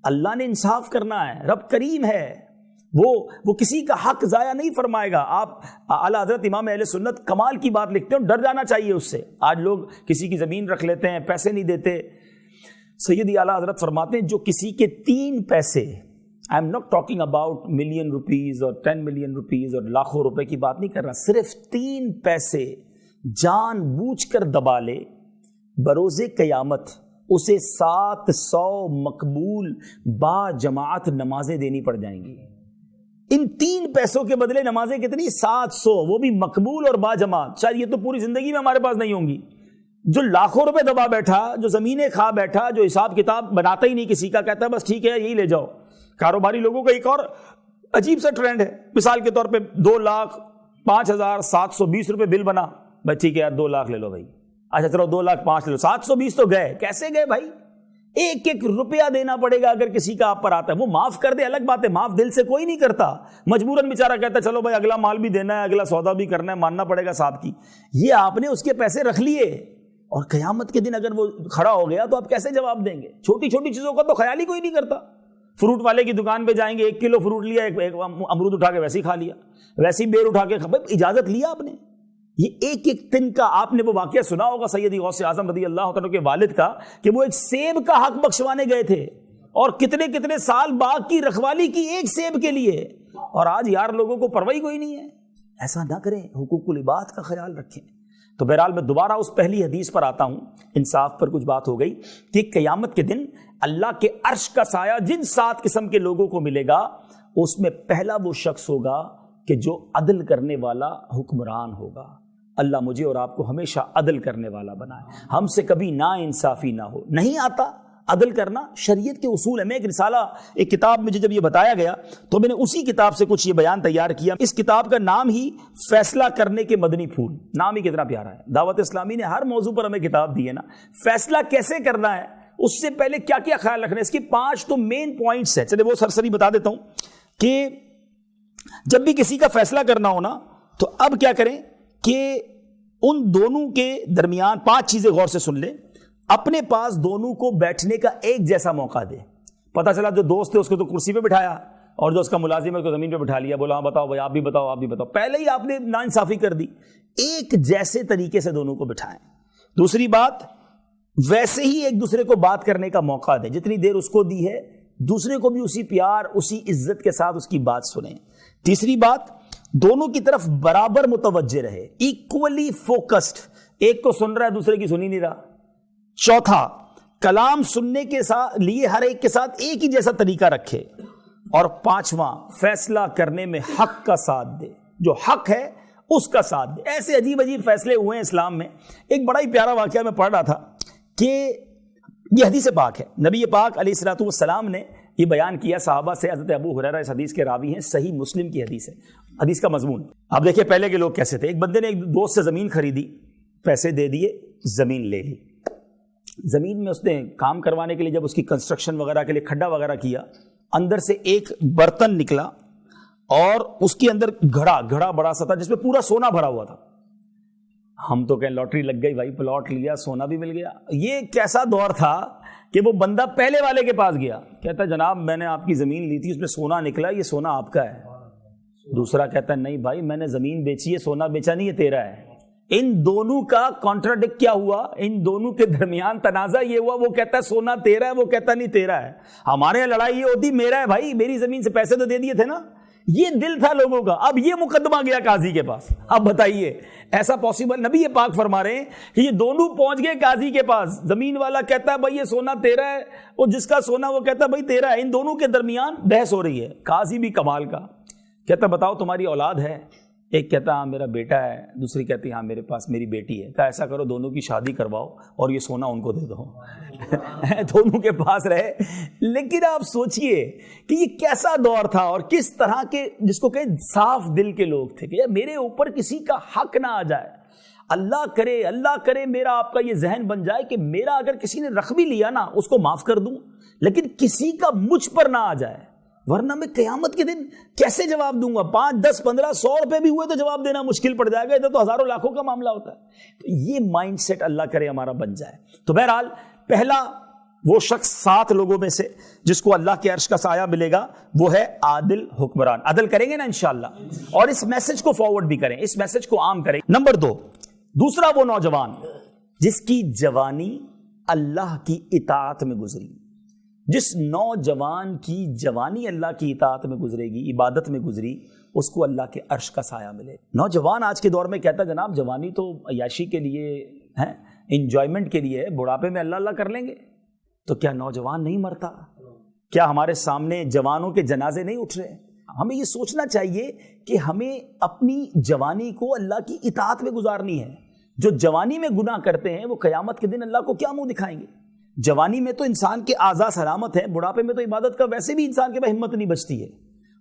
Speaker 1: اللہ نے انصاف کرنا ہے، رب کریم ہے، وہ کسی کا حق ضائع نہیں فرمائے گا۔ آپ اعلیٰ حضرت امام اہل سنت کمال کی بات لکھتے ہیں، ڈر جانا چاہیے اس سے۔ آج لوگ کسی کی زمین رکھ لیتے ہیں، پیسے نہیں دیتے۔ سیدی اعلیٰ حضرت فرماتے ہیں جو کسی کے 3 پیسے، I am not talking about million rupees اور 10 ملین روپیز اور لاکھوں روپے کی بات نہیں کر رہا، صرف 3 پیسے جان بوجھ کر دبا لے، بروز قیامت اسے 700 مقبول با جماعت نمازیں دینی پڑ جائیں گی۔ ان 3 پیسوں کے بدلے نمازیں کتنی؟ 700، وہ بھی مقبول اور با جماعت۔ شاید یہ تو پوری زندگی میں ہمارے پاس نہیں ہوں گی۔ جو لاکھوں روپے دبا بیٹھا، جو زمینیں کھا بیٹھا، جو حساب کتاب بناتا ہی نہیں کسی کا، کہتا ہے بس ٹھیک ہے یہی لے جاؤ۔ کاروباری لوگوں کا ایک اور عجیب سا ٹرینڈ ہے، مثال کے طور پہ 2,05,720 روپے بل بنا، بھائی ٹھیک ہے یار 2 لاکھ لے لو بھائی، اچھا چلو 2,05,000 لے لو، 720 تو گئے۔ کیسے گئے بھائی؟ ایک ایک روپیہ دینا پڑے گا اگر کسی کا آپ پر آتا ہے۔ وہ معاف کر دے الگ بات ہے، معاف دل سے کوئی نہیں کرتا، مجبوراً بیچارہ کہتا ہے چلو بھائی اگلا مال بھی دینا ہے، اگلا سودا بھی کرنا ہے، ماننا پڑے گا صاحب کی۔ یہ آپ نے اس کے پیسے رکھ لیے، اور قیامت کے دن اگر وہ کھڑا ہو گیا تو آپ کیسے جواب دیں گے؟ چھوٹی چھوٹی چیزوں کا تو خیال ہی کوئی نہیں کرتا۔ فروٹ والے کی دکان پہ جائیں گے، 1 کلو فروٹ لیا، ایک امرود اٹھا کے ویسے ہی کھا لیا، ویسے ہی بیر اٹھا کے، اجازت لیا آپ نے؟ یہ ایک ایک دن کا آپ نے وہ واقعہ سنا ہوگا سیدی غوث اعظم رضی اللہ عنہ کے والد کا، کہ وہ ایک سیب کا حق بخشوانے گئے تھے، اور کتنے کتنے سال باغ کی رکھوالی کی ایک سیب کے لیے، اور آج یار لوگوں کو پرواہ کوئی نہیں ہے۔ ایسا نہ کریں، حقوق العباد کا خیال رکھیں۔ تو بہرحال میں دوبارہ اس پہلی حدیث پر آتا ہوں، انصاف پر کچھ بات ہو گئی، کہ قیامت کے دن اللہ کے عرش کا سایہ جن 7 قسم کے لوگوں کو ملے گا، اس میں پہلا وہ شخص ہوگا کہ جو عدل کرنے والا حکمران ہوگا۔ اللہ مجھے اور آپ کو ہمیشہ عدل کرنے والا بنائے، ہم سے کبھی نا انصافی نہ ہو۔ نہیں آتا عدل کرنا، شریعت کے اصول ہے۔ میں ایک رسالہ، ایک کتاب مجھے جب یہ بتایا گیا تو میں نے اسی کتاب سے کچھ یہ بیان تیار کیا۔ اس کتاب کا نام ہی فیصلہ کرنے کے مدنی پھول، نام ہی کتنا پیارا ہے۔ دعوت اسلامی نے ہر موضوع پر ہمیں کتاب دی ہے نا، فیصلہ کیسے کرنا ہے، اس سے پہلے کیا کیا خیال رکھنا ہے، اس کی 5 تو مین پوائنٹس ہیں۔ چلے وہ سرسری بتا دیتا ہوں کہ جب بھی کسی کا فیصلہ کرنا ہو نا، تو اب کیا کریں کہ ان دونوں کے درمیان 5 چیزیں غور سے سن لیں۔ اپنے پاس دونوں کو بیٹھنے کا ایک جیسا موقع دے۔ پتہ چلا جو دوست ہے اس کو تو کرسی پہ بٹھایا، اور جو اس کا ملازم ہے اس کو زمین پہ بٹھا لیا، بولا ہاں بتاؤ بھائی، آپ بھی بتاؤ آپ بھی بتاؤ، پہلے ہی آپ نے ناانصافی کر دی۔ ایک جیسے طریقے سے دونوں کو بٹھائیں۔ دوسری بات، ویسے ہی ایک دوسرے کو بات کرنے کا موقع دیں، جتنی دیر اس کو دی ہے دوسرے کو بھی اسی پیار اسی عزت کے ساتھ اس کی بات سنیں۔ تیسری بات، دونوں کی طرف برابر متوجہ رہے، ایکولی فوکسڈ، ایک کو سن رہا ہے دوسرے کی سن ہی نہیں رہا۔ چوتھا، کلام سننے کے لیے ہر ایک کے ساتھ ایک ہی جیسا طریقہ رکھے۔ اور 5واں، فیصلہ کرنے میں حق کا ساتھ دے، جو حق ہے اس کا ساتھ دے۔ ایسے عجیب عجیب فیصلے ہوئے ہیں اسلام میں۔ ایک بڑا ہی پیارا واقعہ میں پڑھ رہا تھا کہ یہ حدیث پاک ہے، نبی پاک علیہ الصلوۃ والسلام نے یہ بیان کیا صحابہ سے۔ حضرت ابو ہریرہ اس حدیث کے راوی ہیں، صحیح مسلم کی حدیث ہے۔ حدیث کا مضمون آپ دیکھیں، پہلے کے لوگ کیسے تھے۔ ایک بندے نے ایک دوست سے زمین خریدی، پیسے دے دیے، زمین لے لی۔ زمین میں اس نے کام کروانے کے لیے جب اس کی کنسٹرکشن وغیرہ کے لیے کھڈا وغیرہ کیا، اندر سے ایک برتن نکلا اور اس کے اندر گھڑا بڑا سا تھا جس میں پورا سونا بھرا ہوا تھا۔ ہم تو کہیں لاٹری لگ گئی بھائی، پلاٹ لیا، سونا بھی مل گیا۔ یہ کیسا دور تھا کہ وہ بندہ پہلے والے کے پاس گیا، کہتا جناب میں نے آپ کی زمین لی تھی، اس میں سونا نکلا، یہ سونا آپ کا ہے۔ دوسرا کہتا ہے نہیں بھائی میں نے زمین بیچی ہے، سونا بیچا نہیں، یہ تیرا ہے۔ ان دونوں کا کانٹراڈکٹ کیا ہوا؟ ان دونوں کے درمیان تنازع یہ ہوا، وہ کہتا ہے سونا تیرا ہے، وہ کہتا نہیں تیرا ہے۔ ہمارے یہاں لڑائی یہ ہوتی میرا ہے بھائی، میری زمین سے پیسے تو دے دیے تھے نا۔ یہ دل تھا لوگوں کا۔ اب یہ مقدمہ گیا قاضی کے پاس، اب بتائیے ایسا پاسبل؟ نبی پاک فرما رہے ہیں کہ یہ دونوں پہنچ گئے قاضی کے پاس، زمین والا کہتا ہے بھائی یہ سونا تیرا ہے، وہ جس کا سونا وہ کہتا ہے بھائی تیرا ہے۔ ان دونوں کے درمیان بحث ہو رہی ہے۔ قاضی بھی کمال کا کہتا بتاؤ تمہاری اولاد ہے؟ ایک کہتا ہاں میرا بیٹا ہے، دوسری کہتی ہاں میرے پاس میری بیٹی ہے۔ کہا ایسا کرو دونوں کی شادی کرواؤ اور یہ سونا ان کو دے دو۔ دونوں کے پاس رہے۔ لیکن آپ سوچئے کہ یہ کیسا دور تھا اور کس طرح کے، جس کو کہیں صاف دل کے لوگ تھے کہ میرے اوپر کسی کا حق نہ آ جائے۔ اللہ کرے میرا آپ کا یہ ذہن بن جائے کہ میرا اگر کسی نے رخ بھی لیا نا اس کو معاف کر دوں، لیکن کسی کا مجھ پر نہ آ جائے، ورنہ میں قیامت کے دن کیسے جواب دوں گا؟ 5 10 15 100 روپے بھی ہوئے تو جواب دینا مشکل پڑ جائے گا، ادھر تو ہزاروں لاکھوں کا معاملہ ہوتا ہے۔ تو یہ مائنڈ سیٹ اللہ کرے ہمارا بن جائے۔ تو بہرحال پہلا وہ شخص 7 لوگوں میں سے جس کو اللہ کے عرش کا سایہ ملے گا وہ ہے عادل حکمران۔ عدل کریں گے نا انشاءاللہ، اور اس میسج کو فارورڈ بھی کریں، اس میسج کو عام کریں۔ نمبر 2، دوسرا وہ نوجوان جس کی جوانی اللہ کی اطاعت میں گزری۔ جس نوجوان کی جوانی اللہ کی اطاعت میں گزرے گی، عبادت میں گزری، اس کو اللہ کے عرش کا سایہ ملے۔ نوجوان آج کے دور میں کہتا ہے جناب جوانی تو عیاشی کے لیے ہے، انجوائمنٹ کے لیے ہے، بڑھاپے میں اللہ اللہ کر لیں گے۔ تو کیا نوجوان نہیں مرتا؟ کیا ہمارے سامنے جوانوں کے جنازے نہیں اٹھ رہے؟ ہمیں یہ سوچنا چاہیے کہ ہمیں اپنی جوانی کو اللہ کی اطاعت میں گزارنی ہے۔ جو جوانی میں گناہ کرتے ہیں وہ قیامت کے دن اللہ کو کیا منہ دکھائیں گے؟ جوانی میں تو انسان کے اعضاء سلامت ہیں، بڑھاپے میں تو عبادت کا ویسے بھی انسان کے پاس ہمت نہیں بچتی ہے۔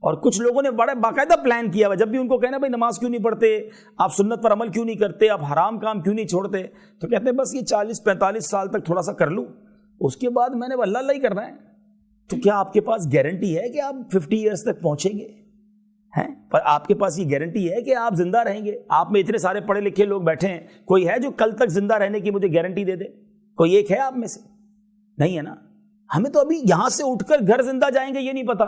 Speaker 1: اور کچھ لوگوں نے بڑا باقاعدہ پلان کیا ہوا، جب بھی ان کو کہنا بھائی نماز کیوں نہیں پڑھتے، آپ سنت پر عمل کیوں نہیں کرتے، آپ حرام کام کیوں نہیں چھوڑتے، تو کہتے ہیں بس یہ 40-45 سال تک تھوڑا سا کر لوں، اس کے بعد میں نے اللہ اللہ ہی کرنا ہے۔ تو کیا آپ کے پاس گارنٹی ہے کہ آپ 50 ایئرس تک پہنچیں گے؟ ہیں پر آپ کے پاس یہ گارنٹی ہے کہ آپ زندہ رہیں گے؟ آپ میں اتنے سارے پڑھے لکھے لوگ بیٹھے ہیں، کوئی ہے جو کل تک زندہ رہنے کی مجھے گارنٹی دے دے؟ کوئی ایک ہے آپ میں سے؟ نہیں ہے نا۔ ہمیں تو ابھی یہاں سے اٹھ کر گھر زندہ جائیں گے یہ نہیں پتا۔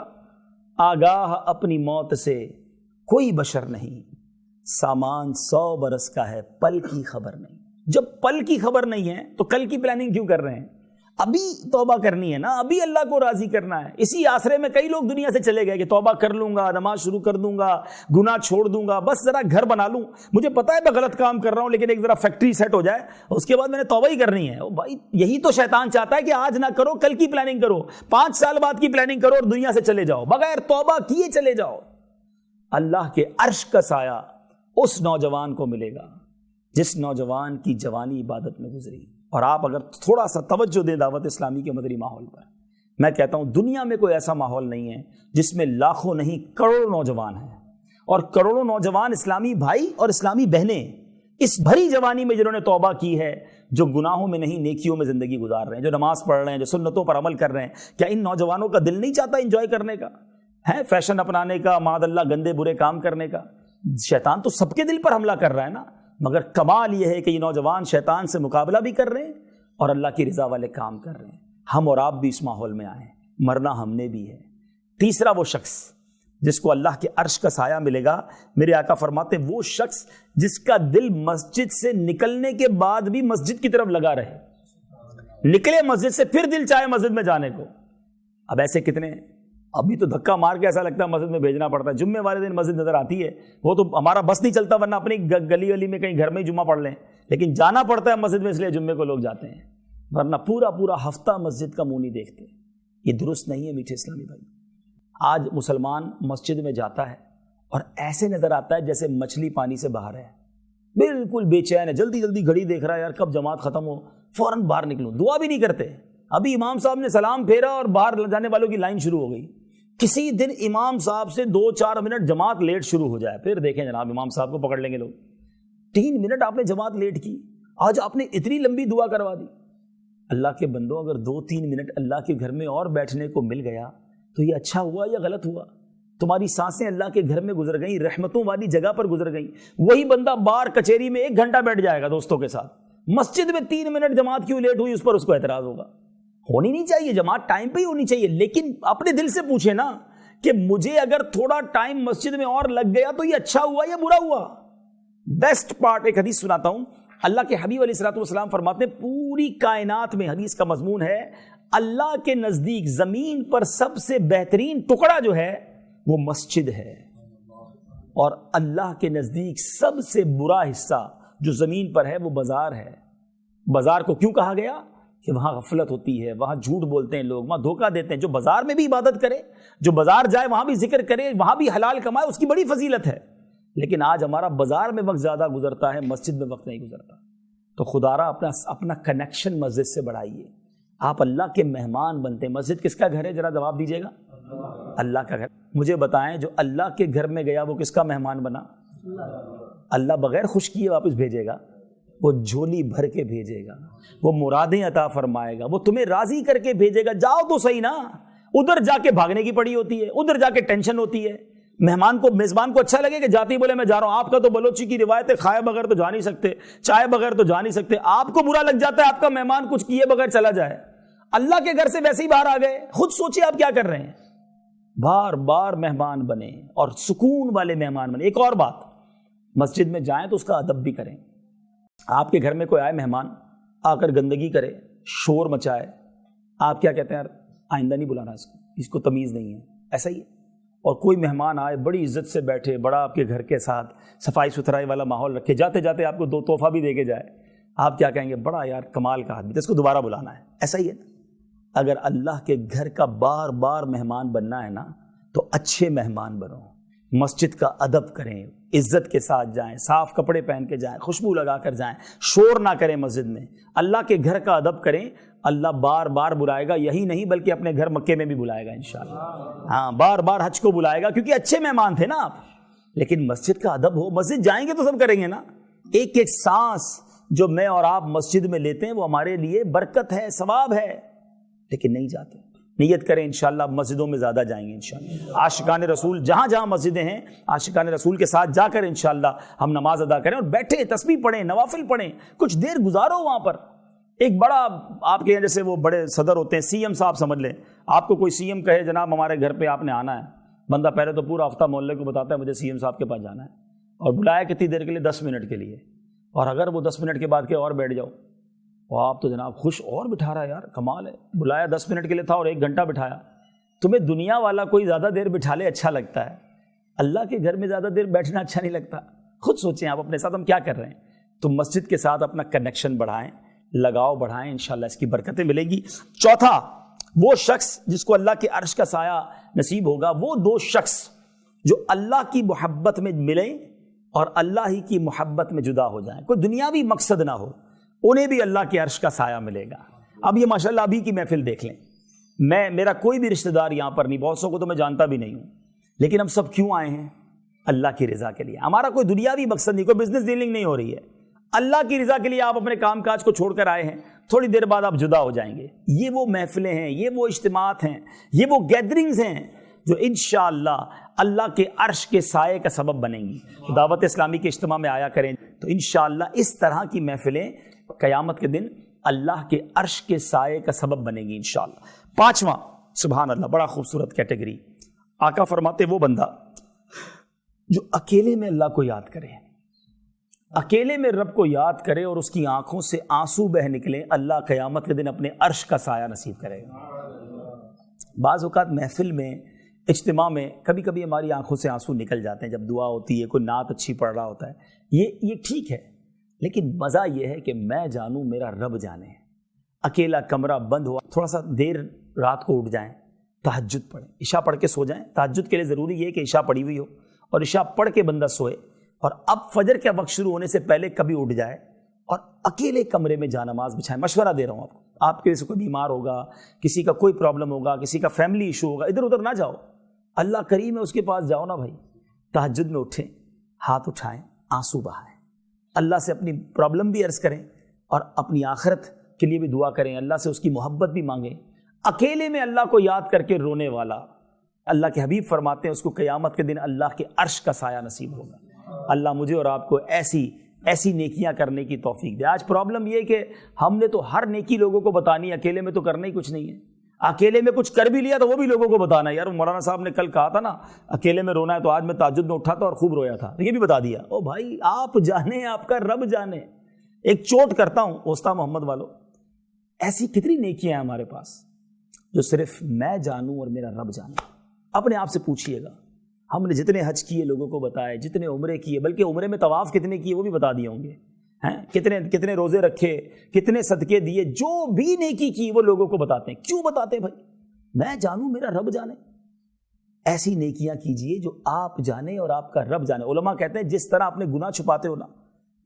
Speaker 1: آگاہ اپنی موت سے کوئی بشر نہیں، سامان 100 برس کا ہے، پل کی خبر نہیں۔ جب پل کی خبر نہیں ہے تو کل کی پلاننگ کیوں کر رہے ہیں؟ ابھی توبہ کرنی ہے نا، ابھی اللہ کو راضی کرنا ہے۔ اسی آسرے میں کئی لوگ دنیا سے چلے گئے کہ توبہ کر لوں گا، نماز شروع کر دوں گا، گناہ چھوڑ دوں گا، بس ذرا گھر بنا لوں، مجھے پتا ہے میں غلط کام کر رہا ہوں لیکن ایک ذرا فیکٹری سیٹ ہو جائے اس کے بعد میں نے توبہ ہی کرنی ہے۔ بھائی یہی تو شیطان چاہتا ہے کہ آج نہ کرو، کل کی پلاننگ کرو، 5 سال بعد کی پلاننگ کرو اور دنیا سے چلے جاؤ، بغیر توبہ کیے چلے جاؤ۔ اللہ کے عرش کا سایہ اس نوجوان کو ملے گا جس نوجوان کی جوانی عبادت میں گزری۔ اور آپ اگر تھوڑا سا توجہ دیں دعوت اسلامی کے مدنی ماحول پر، میں کہتا ہوں دنیا میں کوئی ایسا ماحول نہیں ہے جس میں لاکھوں نہیں کروڑوں نوجوان ہیں، اور کروڑوں نوجوان اسلامی بھائی اور اسلامی بہنیں اس بھری جوانی میں جنہوں نے توبہ کی ہے، جو گناہوں میں نہیں نیکیوں میں زندگی گزار رہے ہیں، جو نماز پڑھ رہے ہیں، جو سنتوں پر عمل کر رہے ہیں۔ کیا ان نوجوانوں کا دل نہیں چاہتا انجوائے کرنے کا، ہے فیشن اپنانے کا، معاذ اللہ گندے برے کام کرنے کا؟ شیطان تو سب کے دل پر حملہ کر رہا ہے نا، مگر کمال یہ ہے کہ یہ نوجوان شیطان سے مقابلہ بھی کر رہے ہیں اور اللہ کی رضا والے کام کر رہے ہیں۔ ہم اور آپ بھی اس ماحول میں آئے، مرنا ہم نے بھی ہے۔ تیسرا وہ شخص جس کو اللہ کے عرش کا سایہ ملے گا، میرے آقا فرماتے وہ شخص جس کا دل مسجد سے نکلنے کے بعد بھی مسجد کی طرف لگا رہے، نکلے مسجد سے پھر دل چاہے مسجد میں جانے کو۔ اب ایسے کتنے ہیں؟ ابھی تو دھکا مار کے ایسا لگتا ہے مسجد میں بھیجنا پڑتا ہے، جمعے والے دن مسجد نظر آتی ہے، وہ تو ہمارا بس نہیں چلتا ورنہ اپنی گلی گلی میں کہیں گھر میں ہی جمعہ پڑھ لیں، لیکن جانا پڑتا ہے مسجد میں اس لیے جمعے کو لوگ جاتے ہیں، ورنہ پورا ہفتہ مسجد کا منہ نہیں دیکھتے۔ یہ درست نہیں ہے میٹھے اسلامی بھائی۔ آج مسلمان مسجد میں جاتا ہے اور ایسے نظر آتا ہے جیسے مچھلی پانی سے باہر ہے، بالکل بے چین ہے، جلدی جلدی گھڑی دیکھ رہا ہے، یار کب جماعت ختم ہو، فوراً باہر نکلوں، دعا بھی نہیں کرتے۔ ابھی امام صاحب نے سلام پھیرا اور باہر جانے والوں کی لائن شروع ہو گئی۔ کسی دن امام صاحب سے 2-4 منٹ جماعت لیٹ شروع ہو جائے، پھر دیکھیں جناب امام صاحب کو پکڑ لیں گے لوگ۔ 3 منٹ آپ نے جماعت لیٹ کی، آج آپ نے اتنی لمبی دعا کروا دی۔ اللہ کے بندوں، اگر 2-3 منٹ اللہ کے گھر میں اور بیٹھنے کو مل گیا تو یہ اچھا ہوا یا غلط ہوا؟ تمہاری سانسیں اللہ کے گھر میں گزر گئیں، رحمتوں والی جگہ پر گزر گئیں. وہی بندہ بار کچہری میں 1 گھنٹہ بیٹھ جائے گا دوستوں کے ساتھ، مسجد میں 3 منٹ جماعت کیوں لیٹ ہوئی اس پر اس کو اعتراض ہوگا. ہونی نہیں چاہیے جماعت، ٹائم پہ ہی ہونی چاہیے، لیکن اپنے دل سے پوچھے نا کہ مجھے اگر تھوڑا ٹائم مسجد میں اور لگ گیا تو یہ اچھا ہوا یا برا ہوا. بیسٹ پارٹ ایک حدیث سناتا ہوں. اللہ کے حبیب علیہ الصلوۃ والسلام فرماتے ہیں پوری کائنات میں، حدیث کا مضمون ہے، اللہ کے نزدیک زمین پر سب سے بہترین ٹکڑا جو ہے وہ مسجد ہے، اور اللہ کے نزدیک سب سے برا حصہ جو زمین پر ہے وہ بازار ہے. بازار کو کیوں کہا گیا؟ کہ وہاں غفلت ہوتی ہے، وہاں جھوٹ بولتے ہیں لوگ، وہاں دھوکہ دیتے ہیں. جو بازار میں بھی عبادت کرے، جو بازار جائے وہاں بھی ذکر کرے، وہاں بھی حلال کمائے، اس کی بڑی فضیلت ہے. لیکن آج ہمارا بازار میں وقت زیادہ گزرتا ہے، مسجد میں وقت نہیں گزرتا. تو خدارا اپنا کنیکشن مسجد سے بڑھائیے. آپ اللہ کے مہمان بنتے ہیں. مسجد کس کا گھر ہے؟ ذرا جواب دیجیے گا. اللہ کا گھر. مجھے بتائیں جو اللہ کے گھر میں گیا وہ کس کا مہمان بنا؟ اللہ بغیر خوش کیے واپس بھیجے گا، وہ جھولی بھر کے بھیجے گا، وہ مرادیں عطا فرمائے گا، وہ تمہیں راضی کر کے بھیجے گا. جاؤ تو صحیح نا. ادھر جا کے بھاگنے کی پڑی ہوتی ہے، ادھر جا کے ٹینشن ہوتی ہے. مہمان کو، میزبان کو اچھا لگے کہ جاتے ہی بولے میں جا رہا ہوں. آپ کا تو بلوچی کی روایت ہے کھائے بغیر تو جا نہیں سکتے، چائے بغیر تو جا نہیں سکتے. آپ کو برا لگ جاتا ہے آپ کا مہمان کچھ کیے بغیر چلا جائے. اللہ کے گھر سے ویسے ہی باہر آ گئے. خود سوچیے آپ کیا کر رہے ہیں. بار بار مہمان بنے اور سکون والے مہمان بنے. ایک اور بات، مسجد میں جائیں تو اس کا ادب بھی کریں. آپ کے گھر میں کوئی آئے مہمان، آ کر گندگی کرے، شور مچائے، آپ کیا کہتے ہیں؟ یار آئندہ نہیں بلانا اس کو تمیز نہیں ہے. ایسا ہی ہے. اور کوئی مہمان آئے بڑی عزت سے بیٹھے، بڑا آپ کے گھر کے ساتھ صفائی ستھرائی والا ماحول رکھے، جاتے جاتے آپ کو 2 تحفہ بھی دے کے جائے، آپ کیا کہیں گے؟ بڑا یار کمال کا آدمی، اس کو دوبارہ بلانا ہے. ایسا ہی ہے. اگر اللہ کے گھر کا بار بار مہمان بننا ہے نا تو اچھے مہمان بنو. مسجد کا ادب کریں، عزت کے ساتھ جائیں، صاف کپڑے پہن کے جائیں، خوشبو لگا کر جائیں، شور نہ کریں مسجد میں. اللہ کے گھر کا ادب کریں. اللہ بار بار بلائے گا. یہی نہیں بلکہ اپنے گھر مکے میں بھی بلائے گا انشاءاللہ. ہاں بار بار حج کو بلائے گا کیونکہ اچھے مہمان تھے نا آپ. لیکن مسجد کا ادب ہو. مسجد جائیں گے تو سب کریں گے نا. ایک ایک سانس جو میں اور آپ مسجد میں لیتے ہیں وہ ہمارے لیے برکت ہے، ثواب ہے. لیکن نہیں جاتے. نیت کریں انشاءاللہ مسجدوں میں زیادہ جائیں گے انشاءاللہ. عاشقان رسول جہاں جہاں مسجدیں ہیں، عاشقان رسول کے ساتھ جا کر انشاءاللہ ہم نماز ادا کریں اور بیٹھے تسبیح پڑھیں، نوافل پڑھیں، کچھ دیر گزارو وہاں پر. ایک بڑا آپ کے یہاں جیسے وہ بڑے صدر ہوتے ہیں، سی ایم صاحب سمجھ لیں. آپ کو کوئی سی ایم کہے جناب ہمارے گھر پہ آپ نے آنا ہے، بندہ پہلے تو پورا ہفتہ محلے کو بتاتا ہے مجھے سی ایم صاحب کے پاس جانا ہے، اور بلایا کتنی دیر کے لیے؟ 10 منٹ کے لیے. اور اگر وہ 10 منٹ کے بعد کہ اور بیٹھ جاؤ، اور آپ تو جناب خوش، اور بٹھا رہا ہے، یار کمال ہے، بلایا 10 منٹ کے لیے تھا اور 1 گھنٹہ بٹھایا. تمہیں دنیا والا کوئی زیادہ دیر بٹھا لے اچھا لگتا ہے، اللہ کے گھر میں زیادہ دیر بیٹھنا اچھا نہیں لگتا. خود سوچیں آپ اپنے ساتھ ہم کیا کر رہے ہیں. تو مسجد کے ساتھ اپنا کنیکشن بڑھائیں، لگاؤ بڑھائیں، انشاءاللہ اس کی برکتیں ملیں گی. چوتھا، وہ شخص جس کو اللہ کے عرش کا سایہ نصیب ہوگا، وہ 2 شخص جو اللہ کی محبت میں ملیں اور اللہ ہی کی محبت میں جدا ہو جائیں. کوئی دنیاوی مقصد نہ ہو، انہیں بھی اللہ کے عرش کا سایہ ملے گا. اب یہ ماشاءاللہ ابھی کی محفل دیکھ لیں. میرا کوئی بھی رشتہ دار یہاں پر نہیں، بہت سو کو تو میں جانتا بھی نہیں ہوں، لیکن ہم سب کیوں آئے ہیں؟ اللہ کی رضا کے لیے. ہمارا کوئی دنیاوی مقصد نہیں، کوئی بزنس ڈیلنگ نہیں ہو رہی ہے. اللہ کی رضا کے لیے آپ اپنے کام کاج کو چھوڑ کر آئے ہیں. تھوڑی دیر بعد آپ جدا ہو جائیں گے. یہ وہ محفلیں ہیں، یہ وہ اجتماعات ہیں، یہ وہ گیدرنگز ہیں جو انشاءاللہ اللہ کے عرش کے سائے کا سبب بنیں گی. دعوت اسلامی کے اجتماع میں آیا کریں تو انشاءاللہ اس طرح کی محفلیں قیامت کے دن اللہ کے عرش کے سائے کا سبب بنے گی انشاءاللہ. 5واں، سبحان اللہ، بڑا خوبصورت کیٹیگری. آقا فرماتے وہ بندہ جو اکیلے میں اللہ کو یاد کرے، اکیلے میں رب کو یاد کرے اور اس کی آنکھوں سے آنسو بہ نکلے، اللہ قیامت کے دن اپنے عرش کا سایہ نصیب کرے گا. بعض اوقات محفل میں، اجتماع میں کبھی کبھی ہماری آنکھوں سے آنسو نکل جاتے ہیں جب دعا ہوتی ہے، کوئی نعت اچھی پڑھ رہا ہوتا ہے، یہ ٹھیک ہے. لیکن مزہ یہ ہے کہ میں جانوں میرا رب جانے. اکیلا کمرہ بند ہوا، تھوڑا سا دیر رات کو اٹھ جائیں، تہجد پڑھیں، عشاء پڑھ کے سو جائیں. تہجد کے لیے ضروری یہ ہے کہ عشاء پڑھی ہوئی ہو اور عشاء پڑھ کے بندہ سوئے، اور اب فجر کا وقت شروع ہونے سے پہلے کبھی اٹھ جائے اور اکیلے کمرے میں جانماز بچھائیں. مشورہ دے رہا ہوں آپ کو. آپ کے سے کوئی بیمار ہوگا، کسی کا کوئی پرابلم ہوگا، کسی کا فیملی ایشو ہوگا، ادھر ادھر نہ جاؤ. اللہ کریم ہے، اس کے پاس جاؤ نا بھائی. تہجد میں اٹھیں، ہاتھ اٹھائیں، آنسو بہائیں، اللہ سے اپنی پرابلم بھی عرض کریں اور اپنی آخرت کے لیے بھی دعا کریں، اللہ سے اس کی محبت بھی مانگیں. اکیلے میں اللہ کو یاد کر کے رونے والا اللہ کے حبیب فرماتے ہیں اس کو قیامت کے دن اللہ کے عرش کا سایہ نصیب ہوگا۔ اللہ مجھے اور آپ کو ایسی نیکیاں کرنے کی توفیق دے۔ آج پرابلم یہ کہ ہم نے تو ہر نیکی لوگوں کو بتانی ہے، اکیلے میں تو کرنا ہی کچھ نہیں ہے۔ اکیلے میں کچھ کر بھی لیا تو وہ بھی لوگوں کو بتانا ہے۔ یار مولانا صاحب نے کل کہا تھا نا اکیلے میں رونا ہے، تو آج میں تہجد میں اٹھا تھا اور خوب رویا تھا، یہ بھی بتا دیا۔ او بھائی آپ جانے، آپ کا رب جانے۔ ایک چوٹ کرتا ہوں اوستا محمد والوں، ایسی کتنی نیکیاں ہیں ہمارے پاس جو صرف میں جانوں اور میرا رب جانے۔ اپنے آپ سے پوچھئے گا، ہم نے جتنے حج کیے لوگوں کو بتائے، جتنے عمرے کیے، بلکہ عمرے میں طواف کتنے کیے وہ بھی بتا دیے ہوں گے، کتنے روزے رکھے، کتنے صدقے دیے، جو بھی نیکی کی وہ لوگوں کو بتاتے ہیں۔ کیوں بتاتے ہیں بھائی؟ میں جانوں میرا رب جانے۔ ایسی نیکیاں کیجئے جو آپ جانے اور آپ کا رب جانے۔ علماء کہتے ہیں جس طرح اپنے گناہ چھپاتے ہو نا،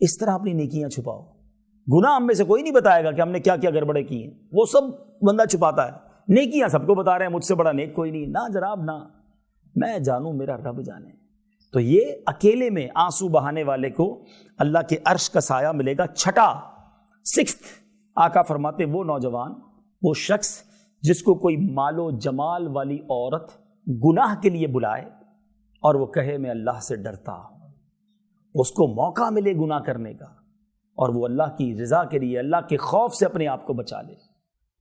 Speaker 1: اس طرح اپنی نیکیاں چھپاؤ۔ گناہ ہم میں سے کوئی نہیں بتائے گا کہ ہم نے کیا کیا گڑبڑے کی ہیں، وہ سب بندہ چھپاتا ہے۔ نیکیاں سب کو بتا رہے ہیں، مجھ سے بڑا نیک کوئی نہیں۔ نہ جناب نہ، میں جانوں میرا رب جانے۔ تو یہ اکیلے میں آنسو بہانے والے کو اللہ کے عرش کا سایہ ملے گا۔ چھٹا، سکسth، آقا فرماتے وہ نوجوان، وہ شخص جس کو کوئی مال و جمال والی عورت گناہ کے لیے بلائے اور وہ کہے میں اللہ سے ڈرتا ہوں، اس کو موقع ملے گناہ کرنے کا اور وہ اللہ کی رضا کے لیے، اللہ کے خوف سے اپنے آپ کو بچا لے۔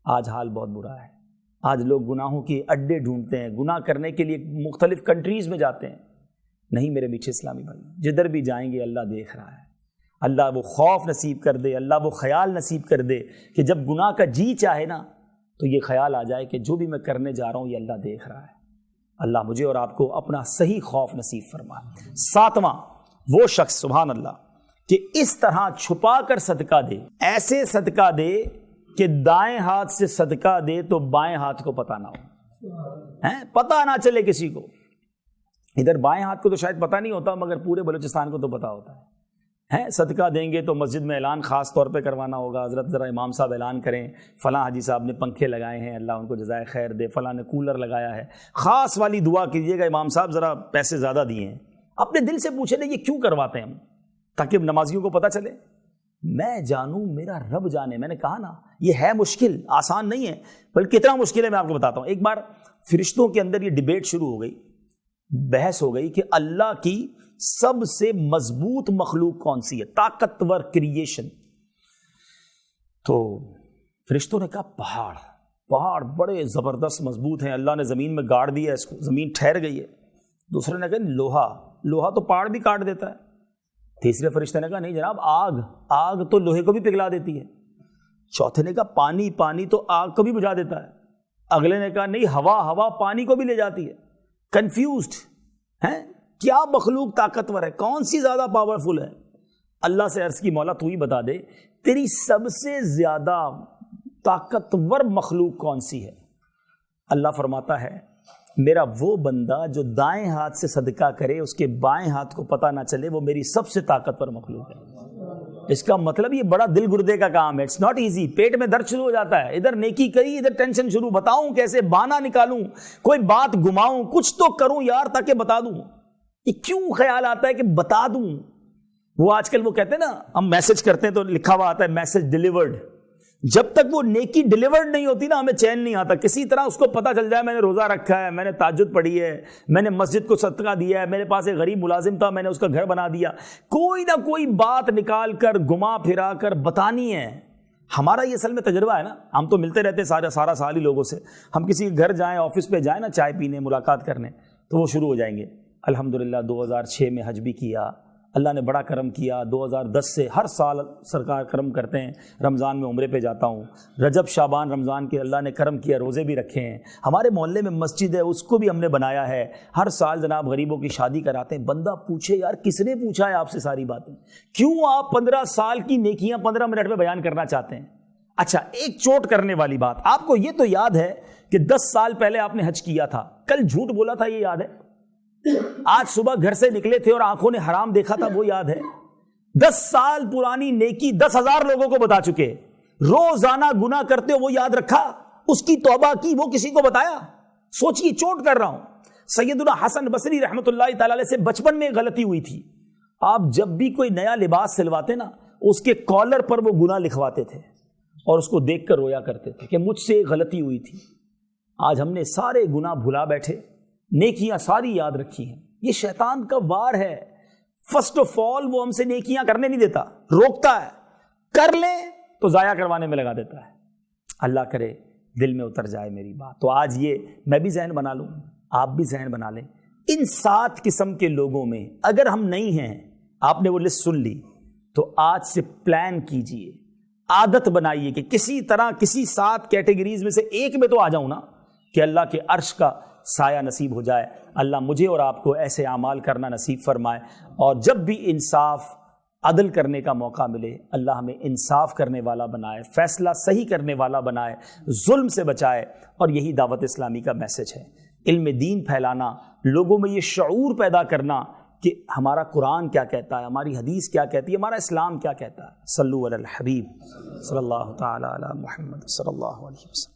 Speaker 1: آج حال بہت برا ہے، آج لوگ گناہوں کے اڈے ڈھونڈتے ہیں، گناہ کرنے کے لیے مختلف کنٹریز میں جاتے ہیں۔ نہیں میرے میٹھے اسلامی بھائی، جدھر بھی جائیں گے اللہ دیکھ رہا ہے۔ اللہ وہ خوف نصیب کر دے، اللہ وہ خیال نصیب کر دے کہ جب گناہ کا جی چاہے نا تو یہ خیال آ جائے کہ جو بھی میں کرنے جا رہا ہوں یہ اللہ دیکھ رہا ہے۔ اللہ مجھے اور آپ کو اپنا صحیح خوف نصیب فرمائے۔ ساتواں، وہ شخص سبحان اللہ کہ اس طرح چھپا کر صدقہ دے، ایسے صدقہ دے کہ دائیں ہاتھ سے صدقہ دے تو بائیں ہاتھ کو پتہ نہ ہو، پتہ نہ چلے کسی کو۔ ادھر بائیں ہاتھ کو تو شاید پتہ نہیں ہوتا، مگر پورے بلوچستان کو تو پتہ ہوتا ہے۔ صدقہ دیں گے تو مسجد میں اعلان خاص طور پہ کروانا ہوگا، حضرت ذرا امام صاحب اعلان کریں، فلاں حاجی صاحب نے پنکھے لگائے ہیں، اللہ ان کو جزائے خیر دے، فلاں نے کولر لگایا ہے، خاص والی دعا کیجیے گا، امام صاحب ذرا پیسے زیادہ دیے ہیں۔ اپنے دل سے پوچھیں یہ کیوں کرواتے ہیں ہم؟ تاکہ نمازیوں کو پتہ چلے میں جانوں میرا رب جانے۔ میں نے کہا نا یہ ہے مشکل، آسان نہیں ہے، بلکہ کتنا مشکل ہے میں آپ کو بتاتا ہوں۔ ایک بار فرشتوں کے اندر یہ ڈیبیٹ شروع ہو گئی، بحث ہو گئی کہ اللہ کی سب سے مضبوط مخلوق کون سی ہے، طاقتور کریشن۔ تو فرشتوں نے کہا پہاڑ بڑے زبردست مضبوط ہیں، اللہ نے زمین میں گاڑ دیا اس کو، زمین ٹھہر گئی ہے۔ دوسرے نے کہا لوہا تو پہاڑ بھی کاٹ دیتا ہے۔ تیسرے فرشتے نے کہا نہیں جناب، آگ تو لوہے کو بھی پگھلا دیتی ہے۔ چوتھے نے کہا پانی تو آگ کو بھی بجھا دیتا ہے۔ اگلے نے کہا نہیں، ہوا پانی کو بھی لے جاتی ہے۔ کنفیوزڈ ہیں، کیا مخلوق طاقتور ہے، کون سی زیادہ پاورفل ہے؟ اللہ سے عرض کی مولا تو ہی بتا دے تیری سب سے زیادہ طاقتور مخلوق کون سی ہے؟ اللہ فرماتا ہے میرا وہ بندہ جو دائیں ہاتھ سے صدقہ کرے اس کے بائیں ہاتھ کو پتہ نہ چلے، وہ میری سب سے طاقتور مخلوق ہے۔ اس کا مطلب یہ بڑا دل گردے کا کام ہے، اٹس ناٹ ایزی۔ پیٹ میں درد شروع ہو جاتا ہے، ادھر نیکی کری ادھر ٹینشن شروع، بتاؤں کیسے، بہانہ نکالوں، کوئی بات گماؤں، کچھ تو کروں یار تاکہ بتا دوں۔ یہ کیوں خیال آتا ہے کہ بتا دوں؟ وہ آج کل وہ کہتے ہیں نا، ہم میسج کرتے ہیں تو لکھا ہوا آتا ہے میسج ڈیلیورڈ۔ جب تک وہ نیکی ڈیلیورڈ نہیں ہوتی نا ہمیں چین نہیں آتا۔ کسی طرح اس کو پتہ چل جائے میں نے روزہ رکھا ہے، میں نے تہجد پڑھی ہے، میں نے مسجد کو صدقہ دیا ہے، میرے پاس ایک غریب ملازم تھا میں نے اس کا گھر بنا دیا، کوئی نہ کوئی بات نکال کر گھما پھرا کر بتانی ہے۔ ہمارا یہ اصل میں تجربہ ہے نا، ہم تو ملتے رہتے سارا سال ہی لوگوں سے، ہم کسی کے گھر جائیں، آفس پہ جائیں نا چائے پینے، ملاقات کرنے، تو وہ شروع ہو جائیں گے الحمدللہ 2006 میں حج بھی کیا، اللہ نے بڑا کرم کیا، 2010 سے ہر سال سرکار کرم کرتے ہیں، رمضان میں عمرے پہ جاتا ہوں، رجب شعبان رمضان کے اللہ نے کرم کیا، روزے بھی رکھے ہیں، ہمارے محلے میں مسجد ہے اس کو بھی ہم نے بنایا ہے، ہر سال جناب غریبوں کی شادی کراتے ہیں۔ بندہ پوچھے یار کس نے پوچھا ہے آپ سے ساری باتیں؟ کیوں آپ 15 سال کی نیکیاں 15 منٹ میں بیان کرنا چاہتے ہیں؟ اچھا ایک چوٹ کرنے والی بات، آپ کو یہ تو یاد ہے کہ 10 سال پہلے آپ نے حج کیا تھا، کل جھوٹ بولا تھا یہ یاد ہے؟ آج صبح گھر سے نکلے تھے اور آنکھوں نے حرام دیکھا تھا وہ یاد ہے؟ 10 سال پرانی نیکی 10,000 لوگوں کو بتا چکے، روزانہ گناہ کرتے ہو وہ یاد رکھا، اس کی توبہ کی وہ کسی کو بتایا؟ سوچئے، چوٹ کر رہا ہوں۔ سیدنا حسن بصری رحمۃ اللہ تعالی علیہ سے بچپن میں غلطی ہوئی تھی، آپ جب بھی کوئی نیا لباس سلواتے نا اس کے کالر پر وہ گناہ لکھواتے تھے اور اس کو دیکھ کر رویا کرتے تھے کہ مجھ سے غلطی ہوئی تھی۔ آج ہم نے سارے گناہ بھلا بیٹھے، نیکیاں ساری یاد رکھی ہیں. یہ شیطان کا وار ہے. فرسٹ آف آل وہ ہم سے نیکیاں کرنے نہیں دیتا, روکتا ہے. کر لیں تو ضائع کروانے میں لگا دیتا ہے. اللہ کرے دل میں اتر جائے میری بات. تو آج یہ میں بھی ذہن بنا لوں, آپ بھی ذہن بنا لیں. ان 7 قسم کے لوگوں میں اگر ہم نہیں ہیں, آپ نے وہ لسٹ سن لی, تو آج سے پلان کیجئے, عادت بنائیے کہ کسی طرح کسی 7 کیٹیگریز میں سے ایک میں تو آ جاؤں نا, کہ اللہ کے عرش کا سایہ نصیب ہو جائے. اللہ مجھے اور آپ کو ایسے اعمال کرنا نصیب فرمائے, اور جب بھی انصاف عدل کرنے کا موقع ملے اللہ ہمیں انصاف کرنے والا بنائے, فیصلہ صحیح کرنے والا بنائے, ظلم سے بچائے. اور یہی دعوت اسلامی کا میسج ہے, علم دین پھیلانا, لوگوں میں یہ شعور پیدا کرنا کہ ہمارا قرآن کیا کہتا ہے, ہماری حدیث کیا کہتی ہے, ہمارا اسلام کیا کہتا ہے. صلو علی الحبیب صلی اللہ تعالی علی محمد صلی اللہ علیہ وسلم.